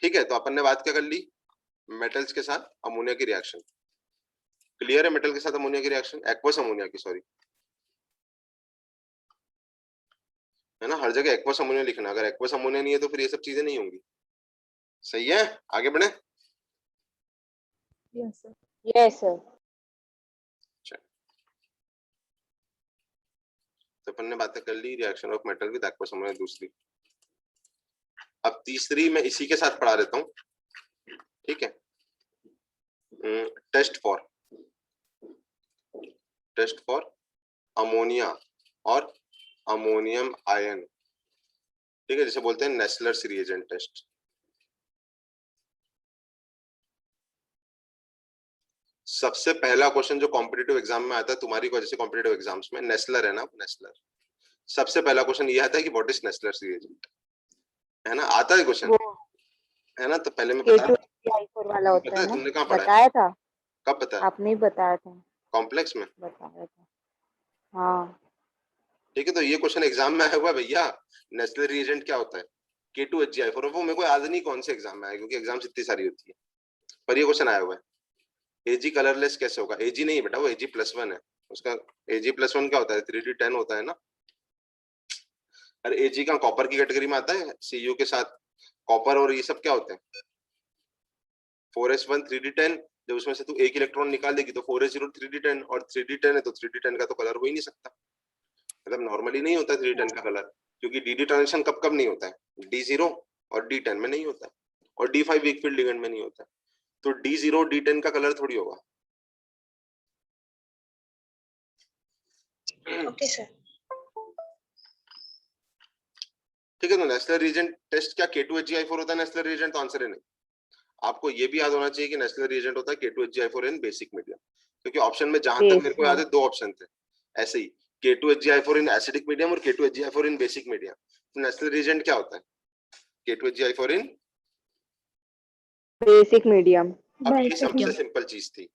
ठीक है। तो अपन ने बात क्या कर ली, मेटल्स के साथ अमोनिया की रिएक्शन, क्लियर है मेटल के साथ अमोनिया की रिएक्शन, एक्वस अमोनिया की, सॉरी, है ना, हर जगह एक्वस अमोनिया लिखना, अगर एक्वस अमोनिया नहीं है तो फिर ये सब चीजें नहीं होंगी। सही है, आगे बढ़े। Yes, sir. Yes, sir. तो अपन ने बातें कर ली reaction of metal with aqueous ammonia दूसरी। अब तीसरी मैं इसी के साथ पढ़ा देता हूँ, ठीक है। टेस्ट फॉर अमोनिया और अमोनियम आयन, ठीक है, जिसे बोलते हैं नेस्लर्स रिएजेंट टेस्ट। सबसे पहला क्वेश्चन जो कॉम्पिटिटिव एग्जाम में आता है तुम्हारी वजह से, कॉम्पिटिटिव एग्जाम्स में नेस्लर है ना, नेस्लर, सबसे पहला क्वेश्चन ये आता है कि व्हाट इज नेस्लर्स रिएजेंट, है ना, आता है क्वेश्चन, है ना। तो पहले मैं बता वाला होता है ना, तुमने कहाँ पढ़ा बताया था, कब बताया, आपने ही बताया था, कॉम्प्लेक्स में बताया था, हाँ ठीक है। तो ये क्वेश्चन एग्जाम में आया हुआ भैया, नेस्लर रिएजेंट क्या होता है, K2HgI4, वो मेरे को याद नहीं कौन से एग्जाम में आया, क्योंकि एग्जाम इतनी सारी होती है, पर ये क्वेश्चन आया हुआ है। Ag कलरलेस कैसे होगा, Ag नहीं बेटा, वो Ag+1 है, उसका Ag+1 क्या होता है, 3D10 होता है ना। अरे Ag का कॉपर की कैटेगरी में आता है, Cu के साथ कॉपर और ये सब क्या होते हैं, 4s1 3D10, जब उसमें से तू एक इलेक्ट्रॉन निकाल देगी तो 4s0 3D10, और 3D10 है तो 3D10 का तो कलर हो ही नहीं सकता, मतलब नॉर्मली नहीं होता 3D10 का कलर, क्योंकि डी ट्रांजिशन कब कब नहीं होता है, D0 और D10 में नहीं होता है, और D5 वीक फील्ड लिगेंड में नहीं होता है, तो D0 D10 का कलर थोड़ी होगा। Okay, sir. ठीक है, तो नेस्लर रिएजेंट टेस्ट क्या K2HgI4 होता है नेस्लर रिएजेंट, तो आंसर है नहीं। आपको ये भी याद होना चाहिए कि नेस्लर रिएजेंट होता है K2HgI4 इन बेसिक मीडियम, क्योंकि ऑप्शन में जहां तक मेरे को याद है दो ऑप्शन थे ऐसे ही, K2HgI4 इन एसिडिक मीडियम और K2HgI4 इन बेसिक मीडियम। तो नेस्लर रिएजेंट क्या होता है, K2HgI4 इन बेसिक मीडियम। अब ये सबसे सिंपल चीज थी।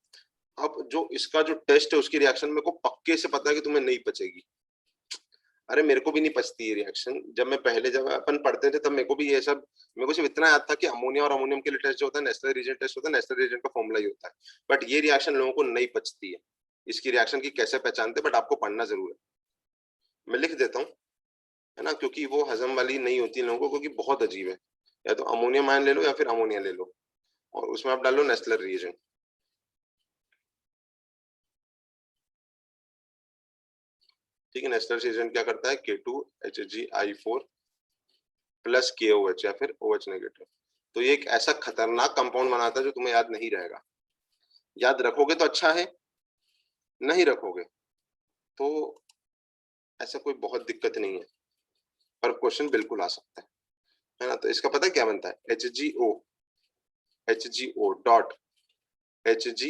अब जो इसका जो टेस्ट है उसकी रिएक्शन मेरे को पक्के से पता है कि तुम्हें नहीं पचेगी, अरे मेरे को भी नहीं पचती ये रिएक्शन, जब अपन पढ़ते थे तब मेरे को भी ये सब, मेरे को सिर्फ इतना याद था कि अमोनिया और अमोनियम के लिए टेस्ट जो होता है नेस्लर रिएजेंट टेस्ट होता है, नेस्लर रिएजेंट का फॉर्मूला ही होता है, बट ये रिएक्शन लोगों को नहीं पचती है, इसकी रिएक्शन की कैसे पहचानते, बट आपको पढ़ना जरूर है, मैं लिख देता हूँ, है ना, क्योंकि वो हजम वाली नहीं होती लोगों को, क्योंकि बहुत अजीब है, या तो अमोनियम आयन ले लो या फिर अमोनिया ले लो, और उसमें आप डालो नेस्लर रिएजेंट, ठीक है। नेस्लर रिएजेंट क्या करता है, K2HgI4 प्लस KOH या फिर OH नेगेटिव, तो ये एक ऐसा खतरनाक कंपाउंड बनाता है जो तुम्हें याद नहीं रहेगा, याद रखोगे तो अच्छा है, नहीं रखोगे तो ऐसा कोई बहुत दिक्कत नहीं है, पर क्वेश्चन बिल्कुल आ सकता है ना। तो इसका पता है क्या बनता है, HgO डॉट Hg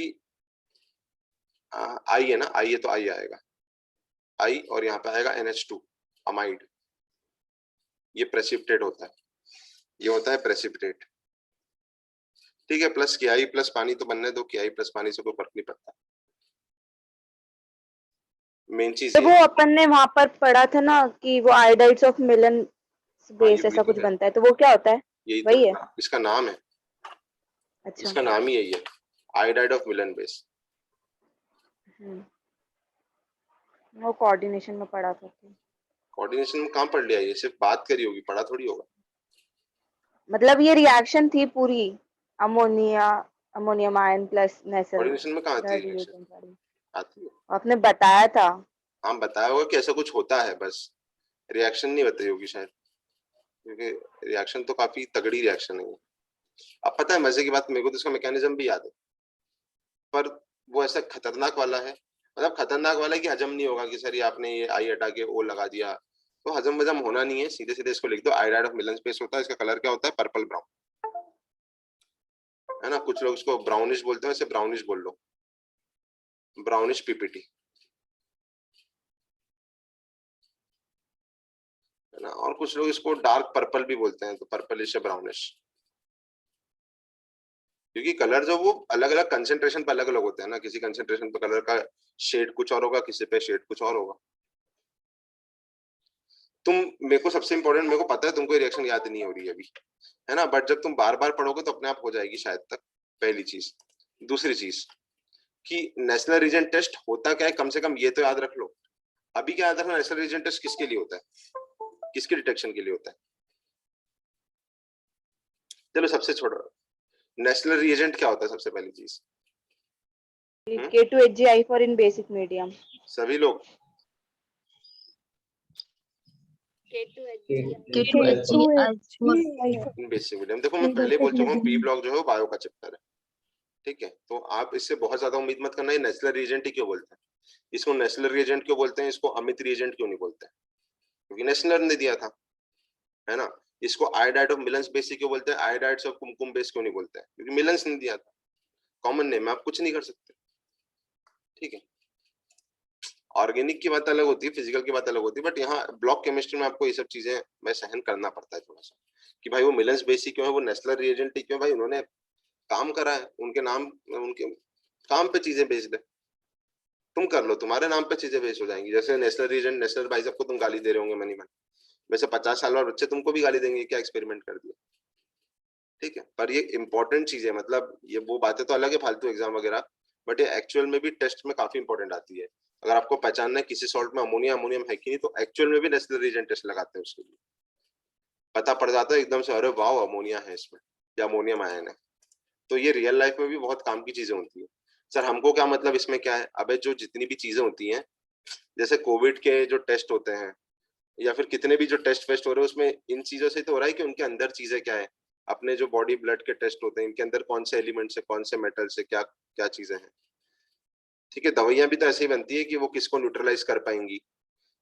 I है ना, I है तो I आएगा, I और यहाँ पे आएगा NH2 अमाइड, ये प्रेसिपिटेट होता है, ये होता है प्रेसिपिटेट, ठीक है, प्लस KI प्लस पानी तो बनने दो, KI प्लस पानी से कोई फर्क नहीं पड़ता, मेन चीज तो वो अपन ने वहां पर पढ़ा था ना कि वो आयोडाइड्स ऑफ मिलन बेस ऐसा कुछ बनता है, तो वो क्या होता है, वही है, इसका नाम है, अच्छा इसका नाम ही यही है, आयोडाइड ऑफ मिलन बेस। वो कोऑर्डिनेशन में पढ़ा था, कोऑर्डिनेशन में कहाँ पढ़ लिया, ये सिर्फ बात करी होगी, पढ़ा थोड़ी होगा, मतलब ये रिएक्शन थी पूरी, ammonia ammonium ion plus Nessler, coordination में कहाँ आती है, आती है, आपने बताया था, हाँ बताया होगा कि ऐसा कुछ होता है, बस रिएक्शन नहीं बताई होगी शायद, क्योंकि रिएक्शन तो काफी तगड़ी रिएक्शन है। अब पता है मजे की बात, मेरे को तो इसका मैकेनिज्म भी याद है, पर वो ऐसा खतरनाक वाला है, मतलब खतरनाक वाला है कि हजम नहीं होगा कि सर ये आपने ये आई हटा के ओ लगा दिया, तो हजम वजम होना नहीं है, सीधे सीधे इसको लिख दो, आयोडाइड ऑफ मिलन बेस होता है, इसका कलर क्या होता है, पर्पल ब्राउन, है ना, कुछ लोग इसको ब्राउनिश बोलते हैं, इसे ब्राउनिश बोल लो, ब्राउनिश पीपीटी, है ना, और कुछ लोग इसको डार्क पर्पल भी बोलते हैं, तो पर्पलिश या ब्राउनिश, क्योंकि कलर जो वो अलग अलग कंसेंट्रेशन पे अलग अलग होते हैं ना, किसी कंसेंट्रेशन पे कलर का शेड कुछ और होगा, किसी पे शेड कुछ और होगा। तुम, मेरे को सबसे इंपॉर्टेंट, मेरे को पता है तुमको रिएक्शन याद नहीं हो रही है अभी, है ना, बट जब तुम बार बार पढ़ोगे तो अपने आप हो जाएगी शायद तक, पहली चीज। दूसरी चीज, कि नेशनल रीजन टेस्ट होता क्या है, कम से कम ये तो याद रख लो। अभी क्या याद रखना, नेशनल रीजन टेस्ट किसके लिए होता है, किसके डिटेक्शन के लिए होता है। चलो सबसे छोड़ो, नेशनल रीएजेंट क्या होता है सबसे पहली चीज? K2HGI for in basic medium. सभी लोग बेसिक मीडियम। देखो मैं पहले बोल चुका हूँ, पी ब्लॉक जो है वो बायो का चैप्टर है, ठीक है। तो आप इससे बहुत ज्यादा उम्मीद मत करना। ये नेशनल रीएजेंट ही क्यों बोलते हैं, इसको नेशनल रीएजेंट क्यों बोलते हैं, इसको अमित रीएजेंट क्यों नहीं बोलते हैं, क्योंकि नेशनल ने दिया था, है ना। इसको आयोडाइड ऑफ मिलन्स बेस क्यों बोलते हैं, आयोडाइड्स ऑफ कुमकुम बेस क्यों नहीं बोलते हैं, क्योंकि मिलन्स ने दिया था। कॉमन नेम है, आप कुछ नहीं कर सकते, ठीक है। ऑर्गेनिक की बात अलग होती है, फिजिकल की बात अलग होती है, बट यहाँ ब्लॉक केमिस्ट्री में आपको ये सब चीजें मैं सहन करना पड़ता है थोड़ा सा, कि भाई वो मिलन्स बेसिक क्यों है, वो नेशनल रिएजेंट क्यों, भाई उन्होंने काम करा है, उनके नाम, उनके काम पे चीजें बेच दे, तुम कर लो, तुम्हारे नाम पे चीजें बेच हो जाएंगी। जैसे नेशनल रीजन, नेशनल भाई साहब को तुम गाली दे रहे होंगे मनी मन, वैसे 50 साल और बच्चे तुमको भी गाली देंगे, क्या एक्सपेरिमेंट कर दिया, ठीक है। पर ये इंपॉर्टेंट चीज है, मतलब ये वो बातें तो अलग है फालतू एग्जाम वगैरह, बट ये एक्चुअल में भी टेस्ट में काफी इंपॉर्टेंट आती है। अगर आपको पहचानना है किसी सॉल्ट में अमोनिया अमोनियम है कि नहीं, तो एक्चुअल में भी नेशनल रीजन टेस्ट लगाते हैं, उसके लिए पता पड़ जाता है एकदम से, अरे वाह अमोनिया है इसमें या अमोनियम आयन है। तो ये रियल लाइफ में भी बहुत काम की चीजें होती है। सर हमको क्या मतलब इसमें क्या है, अबे जो जितनी भी चीजें होती हैं, जैसे कोविड के जो टेस्ट होते हैं या फिर कितने भी जो टेस्ट वेस्ट हो रहे हैं, उसमें इन चीजों से तो हो रहा है कि उनके अंदर चीजें क्या है, अपने जो बॉडी ब्लड के टेस्ट होते हैं, इनके अंदर कौन से एलिमेंट्स है, कौन से मेटल्स है, क्या क्या चीजें हैं, ठीक है। दवाइयां भी तो ऐसे ही बनती है कि वो किसको न्यूट्रलाइज कर पाएंगी,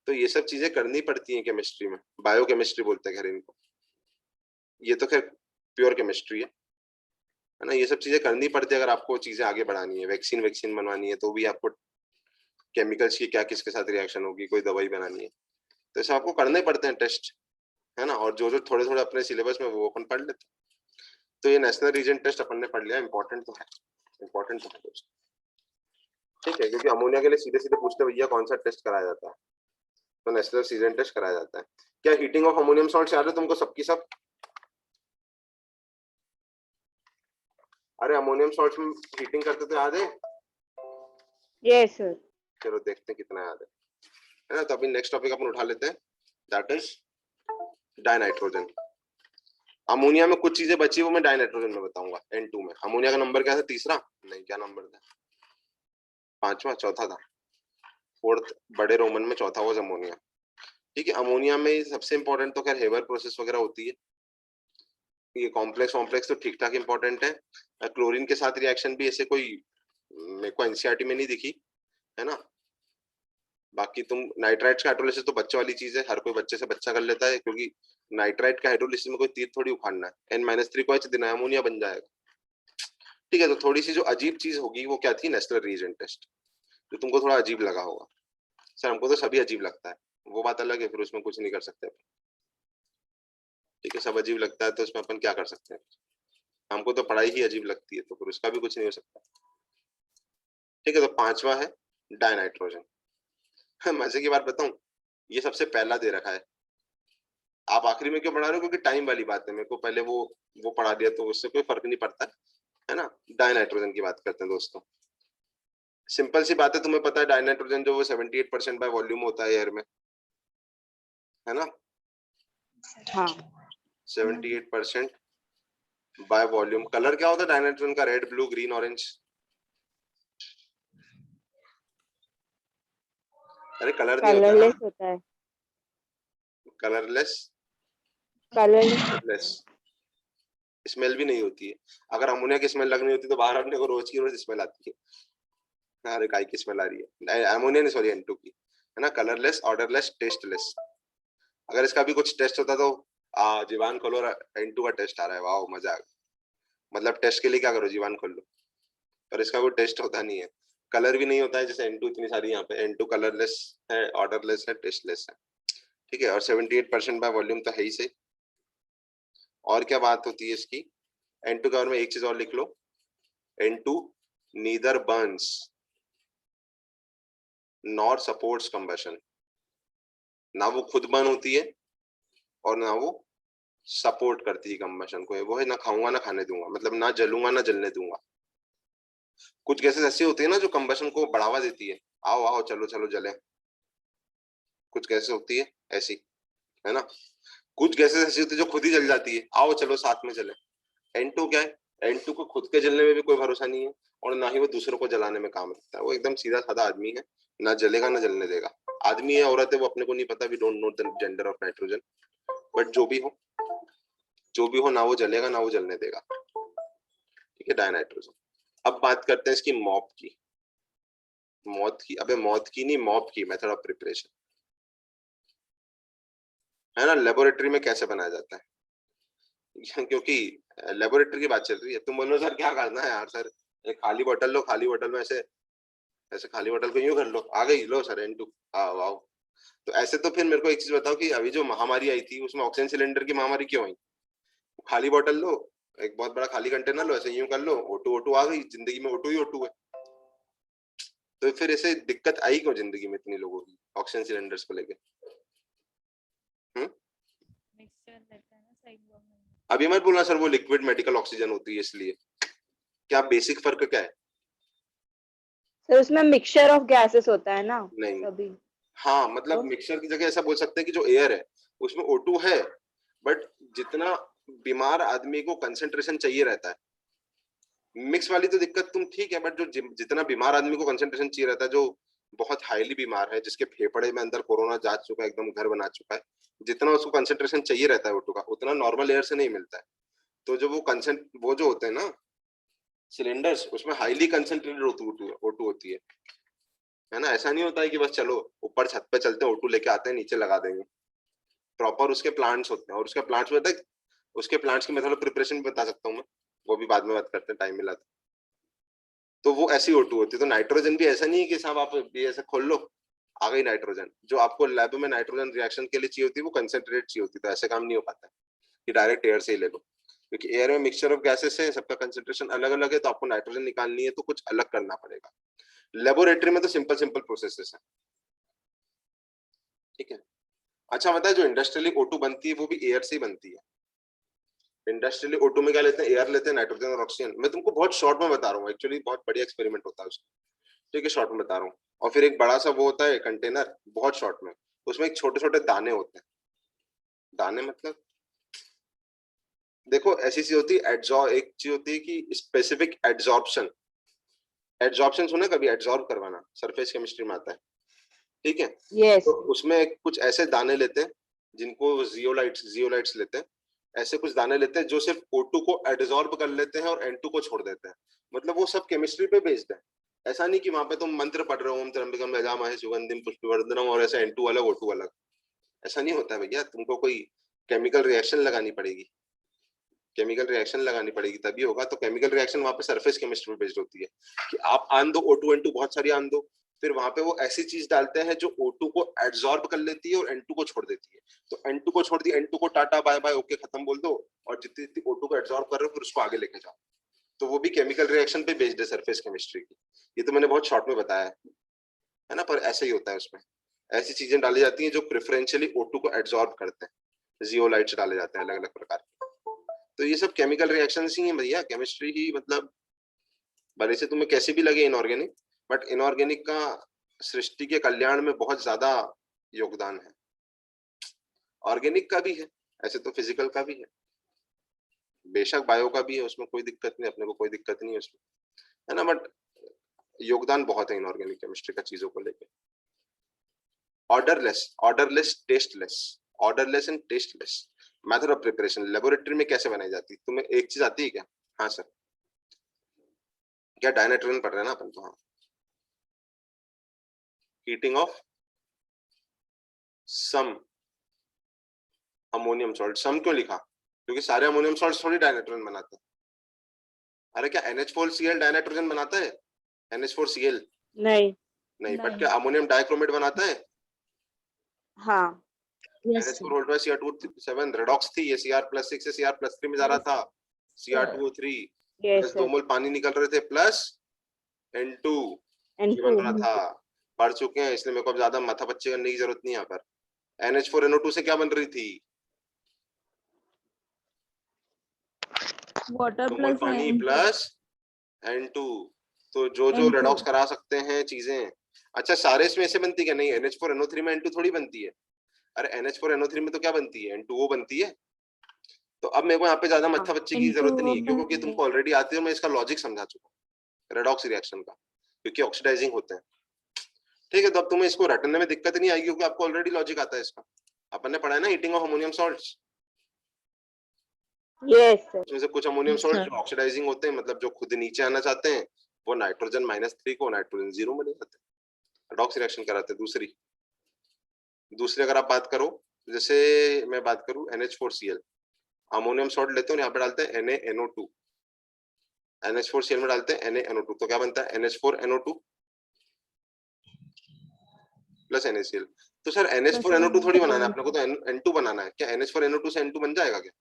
तो ये सब चीजें करनी पड़ती हैं केमिस्ट्री में, बायो केमिस्ट्री बोलते हैं खैर इनको, ये तो खैर प्योर केमिस्ट्री है ना। ये सब चीजें करनी पड़ती है अगर आपको चीजें आगे बढ़ानी है, वैक्सीन वैक्सीन बनवानी है, तो भी आपको केमिकल्स की क्या किसके साथ रिएक्शन होगी, कोई दवाई बनानी है, तो ऐसा आपको करने पड़ते हैं टेस्ट, है ना। और जो जो थोड़े थोड़े अपने सिलेबस में वो अपन पढ़ लेते हैं। तो ये नेशनल रीजन टेस्ट अपन ने पढ़ लिया, इंपॉर्टेंट तो है, इंपॉर्टेंट तो है दोस्त, ठीक है। क्योंकि अमोनिया के लिए सीधे सीधे पूछते भैया कौन सा टेस्ट कराया जाता है, तो नेशनल रीजन टेस्ट कराया जाता है। क्या हीटिंग ऑफ अमोनियम सॉल्ट याद है तुमको सबकी सब? अरे अमोनियम सॉल्ट में हीटिंग करते थे, याद है? Yes sir. चलो देखते हैं कितना याद है ना। तो अभी नेक्स्ट टॉपिक अपन उठा लेते हैं, दैट इज डाइनाइट्रोजन। अमोनिया में कुछ चीजें बची, वो मैं डाइनाइट्रोजन में बताऊंगा N2 में। अमोनिया का नंबर क्या था, तीसरा नहीं, क्या नंबर था, पांचवा, चौथा था, फोर्थ, बड़े रोमन में चौथा वाज अमोनिया, ठीक है। अमोनिया में सबसे इंपॉर्टेंट तो खैर हेबर प्रोसेस वगैरह होती है, ये कॉम्प्लेक्स कॉम्प्लेक्स तो ठीक ठाक इंपॉर्टेंट है। क्लोरीन के साथ रिएक्शन भी ऐसे कोई मेरे को एनसीईआरटी में नहीं दिखी, है ना। बाकी तुम नाइट्राइट्स का हाइड्रोलिसिस तो बच्चे वाली चीज है, हर कोई बच्चे से बच्चा कर लेता है, क्योंकि नाइट्राइट का हाइड्रोलिसिस में कोई तीर थोड़ी उखाड़ना है, N-3 को H देना है, अमोनिया बन जाएगा, ठीक है। तो थोड़ी सी जो अजीब चीज होगी वो क्या थी, नेशनल रीजन टेस्ट, जो तुमको थोड़ा अजीब लगा होगा। सर हमको तो सभी अजीब लगता है, वो बात अलग है, फिर उसमें कुछ नहीं कर सकते, ठीक है। सब अजीब लगता है तो उसमें अपन क्या कर सकते हैं, हमको तो पढ़ाई ही अजीब लगती है, तो फिर उसका भी कुछ नहीं हो सकता, ठीक है। तो पांचवा है डाइनाइट्रोजन। मजे की बात बताऊं, ये सबसे पहला दे रखा है, आप आखिरी में क्यों पढ़ा रहे हो, क्योंकि टाइम वाली बात है, मेरे को पहले वो पढ़ा दिया तो उससे कोई फर्क नहीं पड़ता, है ना। डाइनाइट्रोजन की बात करते हैं दोस्तों, सिंपल सी बात है, तुम्हें पता है डाइनाइट्रोजन जो वो 78% बाय वॉल्यूम होता है एयर में, है ना। हाँ 78% बाय वॉल्यूम। कलर क्या होता है डाइनाइट्रोजन का, रेड ब्लू ग्रीन ऑरेंज? अरे कलर नहीं होता कलरलेस ना, होता है, कलरलेस, कलरलेस। स्मेल भी नहीं होती है। अगर अमोनिया की स्मेल लगनी होती तो बाहर अपने को रोज की रोज स्मेल आती है, अरे काय की स्मेल आ रही है, अमोनिया नहीं, सॉरी N2 की, है ना। Colourless, odourless, tasteless. अगर इसका भी कुछ टेस्ट होता तो जीवान खोलो, N2 का टेस्ट आ रहा है, वाह मजा आ गया, मतलब टेस्ट के लिए क्या करो, जीवान खोल लो, पर इसका कोई टेस्ट होता नहीं है, कलर भी नहीं होता है, जैसे N2 इतनी सारी, यहाँ पे N2 कलरलेस है, ऑर्डरलेस है, टेस्टलेस है, ठीक है। और 78% बाय वॉल्यूम तो है ही सही। और क्या बात होती है इसकी, N2 के बारे में एक चीज और लिख लो, N2 neither Burns nor supports combustion, ना वो खुद बर्न होती है और ना वो सपोर्ट करती है कंबशन को, वो है ना खाऊंगा ना खाने दूंगा, मतलब ना जलूंगा ना जलने दूंगा, कुछ गैसेस ऐसी होती है ना जो कंबशन को बढ़ावा देती है, आओ आओ चलो चलो जले, कुछ गैसेस होती है ऐसी, है ना। कुछ गैसेस ऐसी होती है जो खुद ही जल जाती है, आओ चलो साथ में जले। N2 क्या है, N2 को खुद के जलने में भी कोई भरोसा नहीं है और ना ही वो दूसरों को जलाने में काम रखता है। वो एकदम सीधा साधा आदमी है, ना जलेगा ना जलने देगा। आदमी है औरत है वो अपने को नहीं पता, we don't know the gender of nitrogen, but जो भी हो ना वो जलेगा ना वो जलने देगा, ठीक है, डायनाइट्रोजन। अब बात करते हैं इसकी मॉप की, मौत की नहीं, मॉप की, मेथड ऑफ प्रिपरेशन, है ना। लेबोरेटरी में कैसे बनाया जाता है, क्योंकि लेबोरेटरी की बात चल रही है। तुम बोलो सर क्या करना है यार, सर एक खाली बोतल लो, खाली बोतल में ऐसे खाली बोतल को यूं कर लो, आ गई, लो सर N2, वाओ। तो ऐसे तो फिर मेरे को एक चीज बताओ कि अभी जो महामारी आई थी उसमें ऑक्सीजन सिलेंडर की महामारी क्यों आई? खाली बोतल लो, एक बहुत बड़ा खाली कंटेनर लो, ऐसे यूं कर लो, O2 आ गई, जिंदगी में O2 ही O2 है। तो फिर ऐसे दिक्कत आई क्यों जिंदगी में इतनी लोगों की ऑक्सीजन सिलेंडर्स को लेके? अभी मत बोलना सर वो लिक्विड मेडिकल ऑक्सीजन होती है इसलिए, क्या बेसिक फर्क क्या है? सर उसमें मिक्सचर ऑफ गैसेस होता है ना नहीं, तभी। हाँ मतलब मिक्सचर की जगह ऐसा बोल सकते हैं कि जो एयर है उसमें O2 है, बट जितना बीमार आदमी को कंसेंट्रेशन चाहिए रहता है, मिक्स वाली तो दिक्कत तुम ठीक है, बट जो जितना बीमार आदमी को कंसेंट्रेशन चाहिए रहता है, जो बहुत हाईली बीमार है, जिसके फेफड़े में अंदर कोरोना जा चुका है, एकदम घर बना चुका है, जितना उसको कंसेंट्रेशन चाहिए रहता है O2 का, उतना नॉर्मल एयर से नहीं मिलता है। तो जो वो जो होते हैं ना सिलेंडर्स, उसमें हाईली कंसेंट्रेटेड O2 होती है ना। ऐसा नहीं होता है कि बस चलो ऊपर छत पे चलते हैं O2 लेके आते हैं नीचे लगा देंगे। प्रॉपर उसके प्लांट्स होते हैं, और उसके प्लांट्स में तक उसके प्लांट्स की मेथड ऑफ प्रिपरेशन भी बता सकता हूँ मैं, वो भी बाद में बात करते हैं टाइम मिला तो वो ऐसी O2 होती है। तो नाइट्रोजन भी ऐसा नहीं है कि साहब आप ये ऐसे खोल लो आ गई नाइट्रोजन। जो आपको लैब में नाइट्रोजन रिएक्शन के लिए चाहिए होती है वो कंसेंट्रेट चाहिए होती है, तो ऐसे काम नहीं हो पाता है कि डायरेक्ट एयर से ही ले लो, क्योंकि एयर में मिक्सचर ऑफ गैसेस है, सबका कंसेंट्रेशन अलग अलग है, तो आपको नाइट्रोजन निकालनी है तो कुछ अलग करना पड़ेगा। लेबोरेटरी में तो सिंपल प्रोसेसेस है, ठीक है। अच्छा बताए जो इंडस्ट्रियली O2 बनती है वो भी एयर से ही बनती है। इंडस्ट्रियली O2 में क्या लेते हैं, एयर लेते हैं, नाइट्रोजन और ऑक्सीजन। मैं तुमको बहुत शॉर्ट में बता रहा हूँ, एक्चुअली बहुत बढ़िया एक्सपेरिमेंट होता है उसका, ठीक है, शॉर्ट में बता रहा हूँ। और फिर एक बड़ा सा वो होता है कंटेनर, बहुत शॉर्ट में, उसमें एक छोटे छोटे दाने होते हैं। दाने मतलब देखो ऐसी चीज होती है एक चीज होती है कि स्पेसिफिक एड्सॉर्प्शन। एड्सॉर्प्शन सुना कभी? एड्सॉर्ब करवाना सरफेस केमिस्ट्री में आता है, ठीक है। यस। तो उसमें कुछ ऐसे दाने लेते हैं जिनको जियोलाइट्स लेते हैं। ऐसे कुछ दाने लेते हैं जो सिर्फ O2 को एड्सॉर्ब कर लेते हैं और N2 को छोड़ देते हैं। मतलब वो सब केमिस्ट्री पे बेस्ड है। ऐसा नहीं कि वहां पे तुम मंत्र पढ़ रहे हो, ओम त्र्यंबकम यजामहे सुगंधिम पुष्टिवर्धनम, और ऐसा N2 अलग O2 अलग, ऐसा नहीं होता है भैया। तुमको कोई केमिकल रिएक्शन लगानी पड़ेगी, केमिकल रिएक्शन लगानी पड़ेगी तभी होगा। तो केमिकल रिएक्शन वहां पे सरफेस केमिस्ट्री पे बेस्ड होती है कि आप आन दो O2 N2 बहुत सारी आन दो, फिर वहां पे वो ऐसी चीज डालते हैं जो O2 को एब्जॉर्ब कर लेती है और N2 को छोड़ देती है। तो N2 को छोड़ दी, N2 को टाटा बाय बाय ओके खत्म बोल दो, और जितनी जितनी O2 को एब्जॉर्ब कर रहे हो फिर उसको आगे लेके जाओ। तो वो भी केमिकल रिएक्शन पे बेस्ड है सरफेस केमिस्ट्री की। ये तो मैंने बहुत शॉर्ट में बताया है ना, पर ऐसे ही होता है। उसमें ऐसी चीजें डाली जाती हैं जो प्रेफरेंशियली O2 को एब्जॉर्ब करते हैं, जियोलाइट्स डाले जाते हैं अलग अलग प्रकार के। तो ये सब केमिकल रिएक्शंस ही हैं भैया, केमिस्ट्री ही। मतलब भले से तुम्हें कैसे भी लगे इनऑर्गेनिक, बट इनऑर्गेनिक का सृष्टि के कल्याण में बहुत ज्यादा योगदान है। ऑर्गेनिक का भी है, ऐसे तो फिजिकल का भी है, बेशक बायो का भी है, उसमें कोई दिक्कत नहीं, अपने को कोई दिक्कत नहीं है उसमें, है ना। बट योगदान बहुत है इनऑर्गेनिक केमिस्ट्री का चीजों को लेकर। Odourless and tasteless method of preparation laboratory में कैसे बनाई जाती है? तुम्हें एक चीज आती है क्या? हाँ सर, क्या डायनाइट्रोजन पढ़ रहे हैं ना अपन तो? हाँ, heating of some ammonium salt. Some क्यों लिखा? क्योंकि सारे अमोनियम सॉल्ट थोड़ी डायनाइट्रोजन बनाते हैं। अरे क्या NH4Cl डायनाइट्रोजन बनाता है? NH4Cl नहीं, बट क्या अमोनियम डाइक्रोमेट बनाता है? हाँ। NH4 Cr2 रेडॉक्स थी, ये Cr+6 से Cr+3 में जा रहा था, Cr2O3 प्लस 2 मोल पानी निकल रहे थे, प्लस N2 ये बन रहा था। पढ़ चुके हैं इसलिए मेरे को अब ज्यादा माथा पच्ची करने की जरूरत नहीं है। यहाँ पर NH4NO2 से क्या बन रही थी? वाटर पानी प्लस N2, तो जो जो N2. रेडॉक्स करा सकते हैं चीजें। अच्छा सारे इसमें ऐसे बनती क्या? नहीं, NH4NO3 में N2 थोड़ी बनती है। अरे NH4NO3 में तो क्या बनती है? N2O बनती है। तो अब मेरे को यहाँ पे ज्यादा मत्था बच्चे की जरूरत नहीं है, क्योंकि तुमको ऑलरेडी आती है। मैं इसका लॉजिक समझा चुका हूँ रेडॉक्स रिएक्शन का, क्योंकि ऑक्सीडाइजिंग होते हैं। ठीक है, तो अब तुम्हें इसको रटने में दिक्कत नहीं आएगी, क्योंकि आपको ऑलरेडी लॉजिक आता है इसका। अपन ने पढ़ा है ना heating of ammonium salts. Yes sir. उसमें से कुछ अमोनियम Yes, सॉल्ट sir. जो ऑक्सीडाइजिंग होते हैं, मतलब जो खुद नीचे आना चाहते हैं, वो नाइट्रोजन -3 को नाइट्रोजन 0 में ले जाते हैं, रेडॉक्स रिएक्शन कराते हैं। दूसरी अगर आप बात करो, जैसे मैं बात करूं NH4Cl, अमोनियम सॉल्ट लेते हैं और यहाँ पे डालते हैं NaNO2, NH4Cl में डालते हैं NaNO2, तो क्या बनता है? NH4NO2 plus NaCl। तो सर NH4NO2 थोड़ी बनाना है अपने को, तो N2 बनाना है। क्या NH4NO2 से N2 बन जाएगा क्या?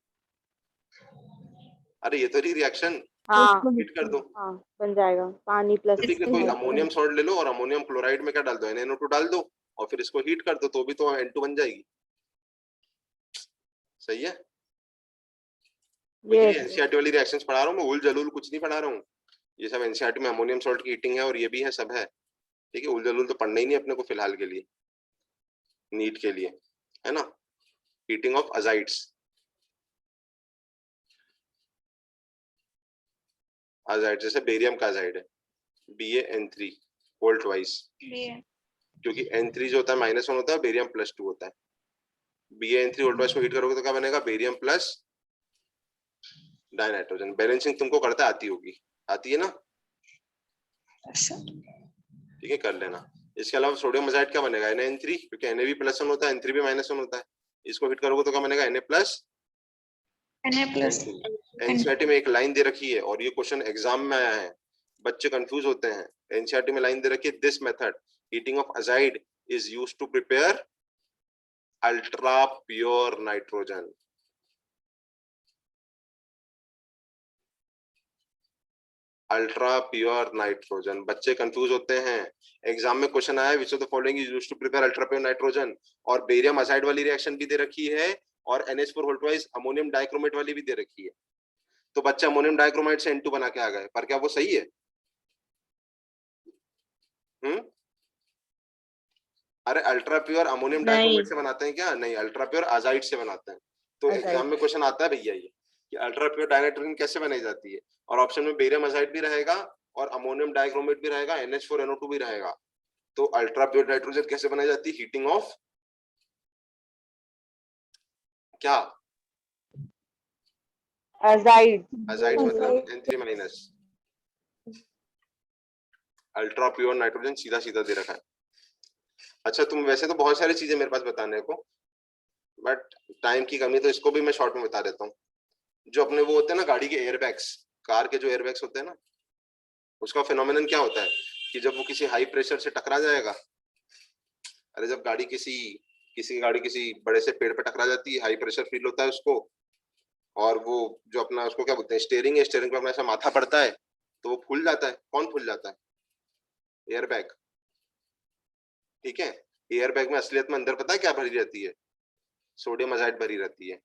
अरे ये तो रिएक्शन, हाँ हीट कर दो। हाँ बन जाएगा, पानी प्लस तो ठीक है, कोई अमोनियम सॉल्ट ले लो और अमोनियम क्लोराइड में क्या डाल दो? NaNO2 डाल दो और फिर इसको हीट कर दो, तो भी तो N2 बन जाएगी। सही है। ये एनसीईआरटी वाली रिएक्शंस पढ़ा रहा हूँ मैं, उल जलूल कुछ नहीं पढ़ा रहा हूँ। ये सब एनसीईआरटी में अमोनियम सॉल्ट की हीटिंग है और ये भी है, सब है। ठीक है, उल जलूल तो पढ़ना ही नहीं अपने को फिलहाल के लिए, नीट के लिए, है ना। हीटिंग ऑफ अजाइड्स, अजाइड जैसे बेरियम का अजाइड है BaN3 वोल्ट वाइज, क्योंकि N3 जो होता है -1 होता है, बेरियम +2 होता है। BaN3 वोल्ट वाइज को हीट करोगे तो क्या बनेगा? Barium plus dinitrogen. बैलेंसिंग तुमको करता आती होगी, आती है ना? ठीक है, कर लेना। इसके अलावा सोडियम अजाइड क्या बनेगा? Na3, क्योंकि Na भी +1 होता है, N3 भी -1 होता है। इसको हीट करोगे तो क्या बनेगा? Na+। एनसीईआरटी में एक लाइन दे रखी है और ये क्वेश्चन एग्जाम में आया है, बच्चे कंफ्यूज होते हैं। एनसीईआरटी में लाइन दे रखी है, this method heating of azide is used to prepare ultra pure nitrogen. Ultra pure nitrogen, बच्चे कंफ्यूज होते हैं। एग्जाम में क्वेश्चन आया which of the following is used to prepare ultra pure nitrogen, और बेरियम अजाइड वाली reaction भी दे रखी है और NH4 volt wise ammonium dichromate वाली भी दे रखी है। तो बच्चे अमोनियम डाइक्रोमेट से N2 बना के आ गए, पर क्या वो सही है? अरे अल्ट्रा प्योर अमोनियम डाइक्रोमेट से बनाते हैं क्या? नहीं, अल्ट्रा प्योर अजाइड से बनाते हैं। तो एग्जाम में क्वेश्चन आता है भैया ये कि अल्ट्रा प्योर डाइनाइट्रोजन कैसे बनाई जाती है, और ऑप्शन में बेरियम अजाइड भी रहेगा और अमोनियम डाइक्रोमेट भी रहेगा, NH4NO2 भी रहेगा। तो अल्ट्रा प्योर नाइट्रोजन कैसे बनाई जाती है? हीटिंग ऑफ क्या? अजाइड। अजाइड मतलब N3-। अल्ट्रा प्योर नाइट्रोजन सीधा सीधा दे रखा है। अच्छा, तुम वैसे तो बहुत सारी चीजें मेरे पास बताने को, बट टाइम की कमी, तो इसको भी मैं शॉर्ट में बता देता हूँ। जो अपने वो होते हैं ना गाड़ी के एयरबैग्स, कार के जो एयरबैग्स होते हैं ना, उसका फिनोमिनन क्या होता है कि जब वो किसी हाई प्रेशर से टकरा जाएगा, अरे जब गाड़ी किसी बड़े से पेड़ पे टकरा जाती है, हाई प्रेशर फील होता है उसको, और वो जो अपना उसको क्या बोलते हैं, स्टीयरिंग है, स्टीयरिंग पे अपना ऐसा माथा पड़ता है तो वो फूल जाता है। कौन फूल जाता है? एयरबैग। ठीक है, एयरबैग में असलियत में अंदर पता है क्या भरी रहती है? सोडियम अजाइड भरी रहती है।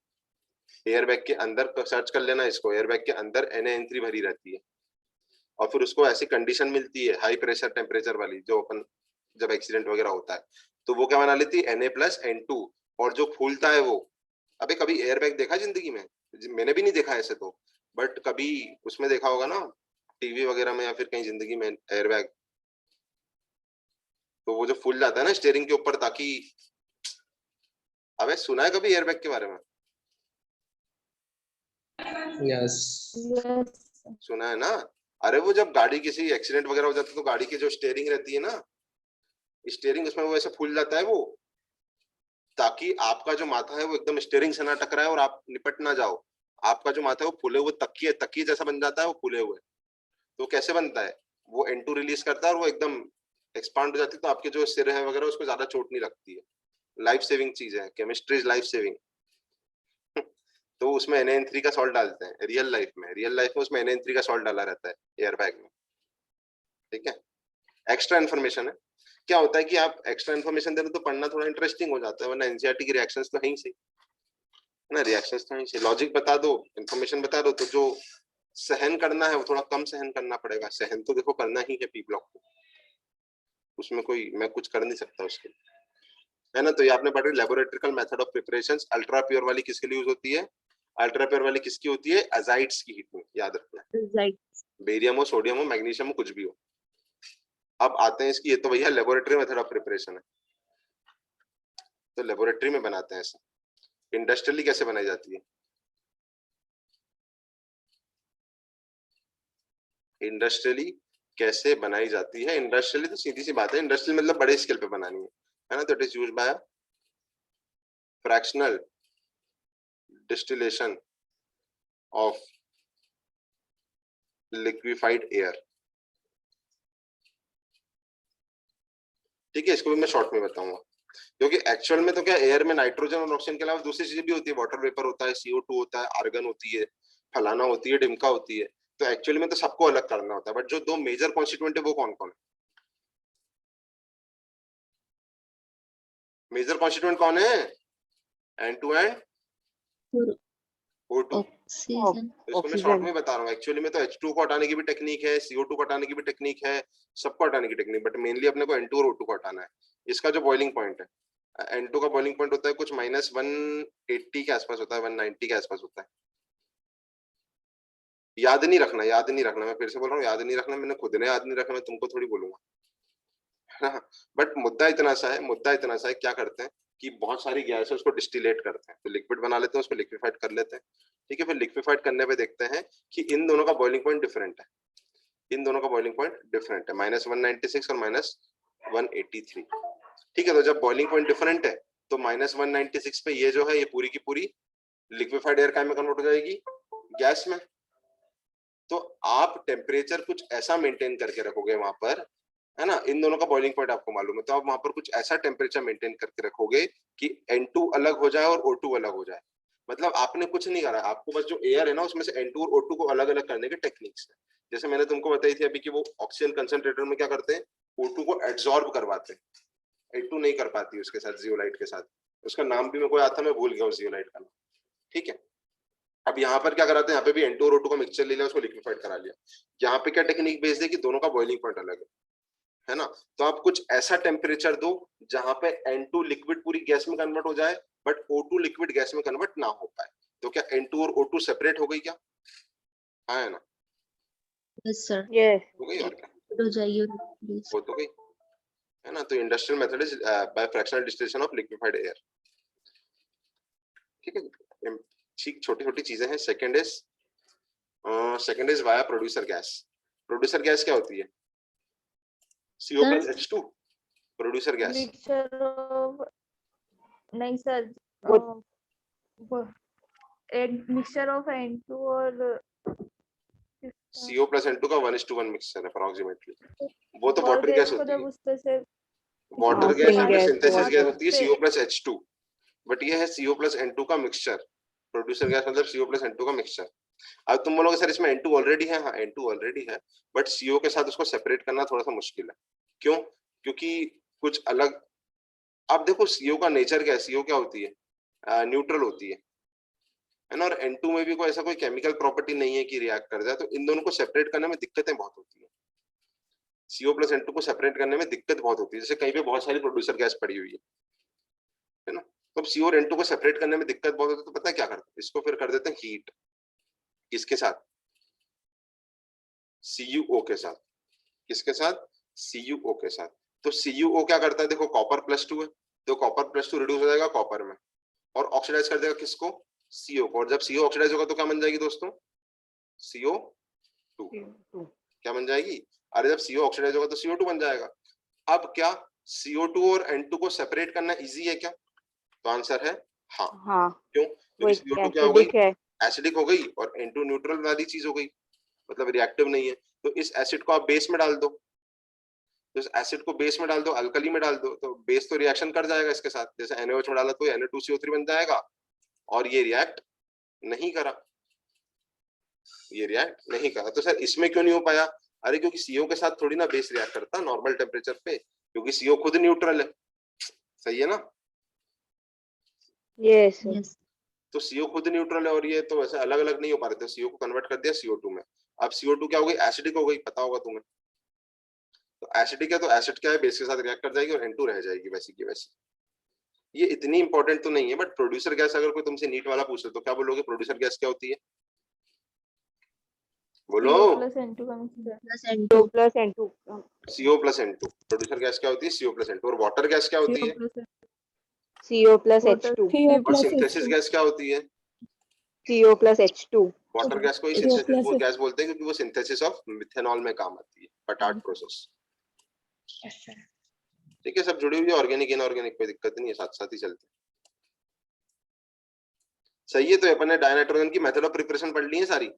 एयरबैग के अंदर सर्च कर लेना इसको, एयरबैग के अंदर Na3 भरी रहती है, और फिर उसको ऐसी कंडीशन मिलती है हाई प्रेशर टेम्परेचर वाली, जो अपन जब एक्सीडेंट वगैरह होता है तो वो क्या बना लेती है? Na+N2, और जो फूलता है वो, अबे कभी एयरबैग देखा जिंदगी में? मैंने भी नहीं देखा ऐसे तो, बट कभी उसमें देखा होगा ना, टीवी वगैरह में या फिर कहीं जिंदगी में एयरबैग। तो वो जो फूल जाता है ना स्टीयरिंग के ऊपर, ताकि, अबे सुना है कभी एयरबैग के बारे में? यस सुना है ना। अरे वो जब गाड़ी किसी एक्सीडेंट वगैरह हो जाता है तो गाड़ी की जो स्टीयरिंग रहती है ना, स्टीयरिंग, उसमें वो ऐसे फूल जाता है वो, ताकि आपका जो माथा है वो एकदम स्टीयरिंग से ना टकराए और आप निपट ना जाओ। आपका जो माथा है वो फूले हुए तकिए जैसा बन जाता है, वो फूले हुए। तो कैसे बनता है? वो N2 रिलीज करता है और वो एकदम एक्सपांड हो जाती है, तो आपके जो सिर है वगैरह उसको ज्यादा चोट नहीं लगती है। लाइफ सेविंग चीज है, केमिस्ट्री इज लाइफ सेविंग। तो उसमें Na3 का सॉल्ट डालते हैं रियल लाइफ में उसमें Na3 का सॉल्ट डाला रहता है एयरबैग में। ठीक है, एक्स्ट्रा इन्फॉर्मेशन है। क्या होता है कि आप एक्स्ट्रा इन्फॉर्मेशन दे रहे हो तो पढ़ना थोड़ा इंटरेस्टिंग हो जाता है, वरना एनसीईआरटी की रिएक्शंस तो है ही सही, है ना। रिएक्शंस तो है ही सही, लॉजिक बता दो, इन्फॉर्मेशन बता दो, तो जो सहन करना है वो थोड़ा कम सहन करना पड़ेगा। सहन तो देखो करना ही है पी ब्लॉक को, उसमें कोई मैं कुछ कर नहीं सकता उसके लिए, है ना। तो ये आपने पढ़ी laboratorical method of preparations. Ultra pure वाली किसके लिए यूज होती है? अल्ट्रा प्योर वाली किसकी होती है? अजाइड्स की हीट में, याद रखना। बेरियम हो, सोडियम हो, मैग्नीशियम हो, कुछ भी हो। अब आते हैं इसकी, ये तो भैया लेबोरेटरी मेथड ऑफ प्रिपरेशन है, तो लेबोरेटरी में बनाते हैं ऐसा। इंडस्ट्रियली कैसे बनाई जाती है? इंडस्ट्रियली कैसे बनाई जाती है? इंडस्ट्रियली तो सीधी सी बात है, इंडस्ट्रियल मतलब बड़े स्केल पे बनानी है ना। तो it is used by fractional distillation of liquefied air. ठीक है, इसको भी मैं शॉर्ट में बताऊंगा, क्योंकि एक्चुअल में तो क्या एयर में नाइट्रोजन और ऑक्सीजन के अलावा दूसरी चीजें भी होती है। वाटर वेपर होता है, CO2 होता है, आर्गन होती है, फलाना होती है, डिमका होती है। तो एक्चुअली में तो सबको अलग करना होता है, बट जो दो मेजर कॉन्स्टिट्यूएंट है वो कौन कौन है? मेजर कॉन्स्टिट्यूएंट कौन है? N2 and O2। ऑक्सीजन। तो इसको मैं शॉर्ट में बता रहा हूँ। एक्चुअली में तो H2 को हटाने की भी टेक्निक है, CO2 को हटाने की भी टेक्निक है, सबको हटाने की टेक्निक, बट मेनली अपने को N2 और O2 को हटाना है। इसका जो बॉइलिंग पॉइंट है, N2 का बॉइलिंग पॉइंट होता है कुछ -180 के आसपास होता है, 190 के आसपास होता है। याद नहीं रखना, याद नहीं रखना, मैं फिर से बोल रहा हूँ, याद नहीं रखना, मैंने खुद ने याद नहीं रखा, मैं तुमको थोड़ी बोलूंगा, है ना। बट मुद्दा इतना सा है, मुद्दा इतना सा है, क्या करते हैं कि बहुत सारी गैस है उसको डिस्टिलेट करते हैं, तो लिक्विड बना लेते हैं, उसको लिक्विफाइड कर लेते हैं। ठीक है, फिर लिक्विफाइड करने पे देखते हैं कि इन दोनों का बॉइलिंग पॉइंट डिफरेंट है, इन दोनों का बॉइलिंग पॉइंट डिफरेंट है, -196 और -183। ठीक है, तो जब बॉइलिंग पॉइंट डिफरेंट है तो -196 पे ये जो है ये पूरी की पूरी लिक्विफाइड एयर में कन्वर्ट हो जाएगी, गैस में। तो आप टेम्परेचर कुछ ऐसा मेंटेन करके रखोगे वहां पर, है ना, इन दोनों का बॉइलिंग पॉइंट आपको मालूम है, तो आप वहां पर कुछ ऐसा टेम्परेचर मेंटेन करके रखोगे कि N2 अलग हो जाए और O2 अलग हो जाए। मतलब आपने कुछ नहीं करा, आपको बस जो एयर है ना उसमें से N2 और O2 को अलग अलग करने की टेक्निक्स है। जैसे मैंने तुमको बताई थी अभी कि वो ऑक्सीजन कंसंट्रेटर में क्या करते हैं, O2 को एब्जॉर्ब करवाते हैं, N2 नहीं कर पाती उसके साथ, जियोलाइट के साथ। उसका नाम भी मेरे को याद था, मैं भूल गया उस जियोलाइट का नाम। ठीक है, अब यहाँ पर क्या कराते हैं, यहाँ पे भी N2 और O2 का मिक्सचर ले लिया, उसको लिक्विफाइड करा लिया। यहाँ पे क्या टेक्निक बेस्ड है कि दोनों का बॉइलिंग पॉइंट अलग है ना। तो आप कुछ ऐसा टेम्परेचर दो जहां पे N2 लिक्विड पूरी गैस में कन्वर्ट हो जाए बट O2 लिक्विड गैस में कन्वर्ट ना हो पाए। तो क्या N2 और O2 सेपरेट हो गई क्या? हाँ है ना? Yes sir. यस हो गई, और क्या हो जाइए प्लीज। हो तो गई, है ना। तो industrial method is by fractional distillation of liquefied air. ठीक है, ठीक, छोटी छोटी चीजें हैं। Second is via producer gas. Producer gas क्या होती है? CO plus H2 producer gas. Mixture of, नहीं सर, एक मिक्सचर ऑफ N2 और CO plus N2 का 1:1 मिक्सचर है अप्रोक्सीमेटली। वो तो और वाटर गैस गैस को होती जब है, उससे से वाटर हाँ, गैस syngas में gas सिंथेसिस होता गैस है। होती है CO plus H2, बट ये है CO plus N2 का मिक्सचर। प्रोड्यूसर गैस मतलब CO plus N2 का मिक्सचर। अब तुम बोलोगे सर इसमें N2 ऑलरेडी है, हाँ N2 ऑलरेडी है, बट CO के साथ उसको सेपरेट करना थोड़ा सा मुश्किल है। क्यों? क्योंकि कुछ अलग, अब देखो CO का नेचर क्या है, CO क्या होती है, न्यूट्रल होती है ना, और N2 में भी कोई ऐसा कोई केमिकल प्रॉपर्टी नहीं है कि रिएक्ट कर जाए, तो इन दोनों को सेपरेट करने में दिक्कतें बहुत होती है। CO plus N2 को सेपरेट करने में दिक्कत बहुत होती है, जैसे कहीं पे बहुत सारी प्रोड्यूसर गैस पड़ी हुई है ना, तो अब CO और N2 को सेपरेट करने में दिक्कत बहुत होती है, तो पता है क्या करते हैं, इसको फिर कर देते हैं हीट। किसके साथ? CuO के साथ। किसके साथ? CuO के साथ। तो CuO क्या करता है, देखो कॉपर +2 है, तो कॉपर +2 रिड्यूस हो जाएगा कॉपर में और ऑक्सीडाइज कर देगा किसको? CO को, और जब CO ऑक्सीडाइज होगा तो क्या बन जाएगी दोस्तों? CO2। क्या बन जाएगी? अरे जब CO ऑक्सीडाइज होगा तो CO2 बन जाएगा। अब क्या CO2 और N2 को सेपरेट करना इजी है क्या? तो आंसर है हाँ। हाँ, क्यों? वो क्योंकि CO2 क्या हो गई? एसिडिक है। एसिडिक हो गई, और N2 न्यूट्रल वाली चीज हो गई, मतलब रिएक्टिव नहीं है। तो इस एसिड को आप बेस में डाल दो, तो इस एसिड को बेस में डाल दो, अल्कली में डाल दो, तो बेस तो रिएक्शन कर जाएगा इसके साथ, जैसे NaOH में डाला तो Na2CO3 बन जाएगा, और ये रिएक्ट नहीं करा, ये रिएक्ट नहीं करा। तो सर इसमें क्यों नहीं हो पाया? अरे क्योंकि CO के साथ थोड़ी ना बेस रिएक्ट करता नॉर्मल टेम्परेचर पे, क्योंकि CO खुद न्यूट्रल है। सही है ना? यस यस तो CO खुद न्यूट्रल है और ये तो वैसे अलग अलग नहीं हो पा रहे थे, CO को कन्वर्ट कर दिया CO2 में। अब CO2 क्या हो गई, एसिडिक हो गई, पता होगा तुम्हें। तो एसिडिक है तो एसिड क्या है, बेस के साथ रिएक्ट कर जाएगी और N2 रह जाएगी वैसी की वैसी। ये इतनी इंपॉर्टेंट तो नहीं है, बट प्रोड्यूसर गैस अगर कोई तुमसे नीट वाला पूछे तो क्या बोलोगे, प्रोड्यूसर गैस क्या होती है, बोलो। प्लस N2 का mixture. plus CO N2 plus N2 CO plus N2, producer gas क्या होती है, CO प्लस N2। और वाटर गैस क्या होती है, CO plus Water H2 और सिंथेसिस गैस क्या होती है, CO plus H2 water gas को ही H2 सिंथेसिस वो गैस बोलते हैं क्योंकि वो सिंथेसिस ऑफ मिथेनॉल में काम आती है, पटाट प्रोसेस। ठीक है, सब जुड़ी हुई है, ऑर्गेनिक इनऑर्गेनिक कोई दिक्कत नहीं है, साथ साथ ही चलते हैं। सही है, तो अपन ने डायनाइट्रोजन की मेथड ऑफ प्रिपरेशन पढ़ ली है सारी,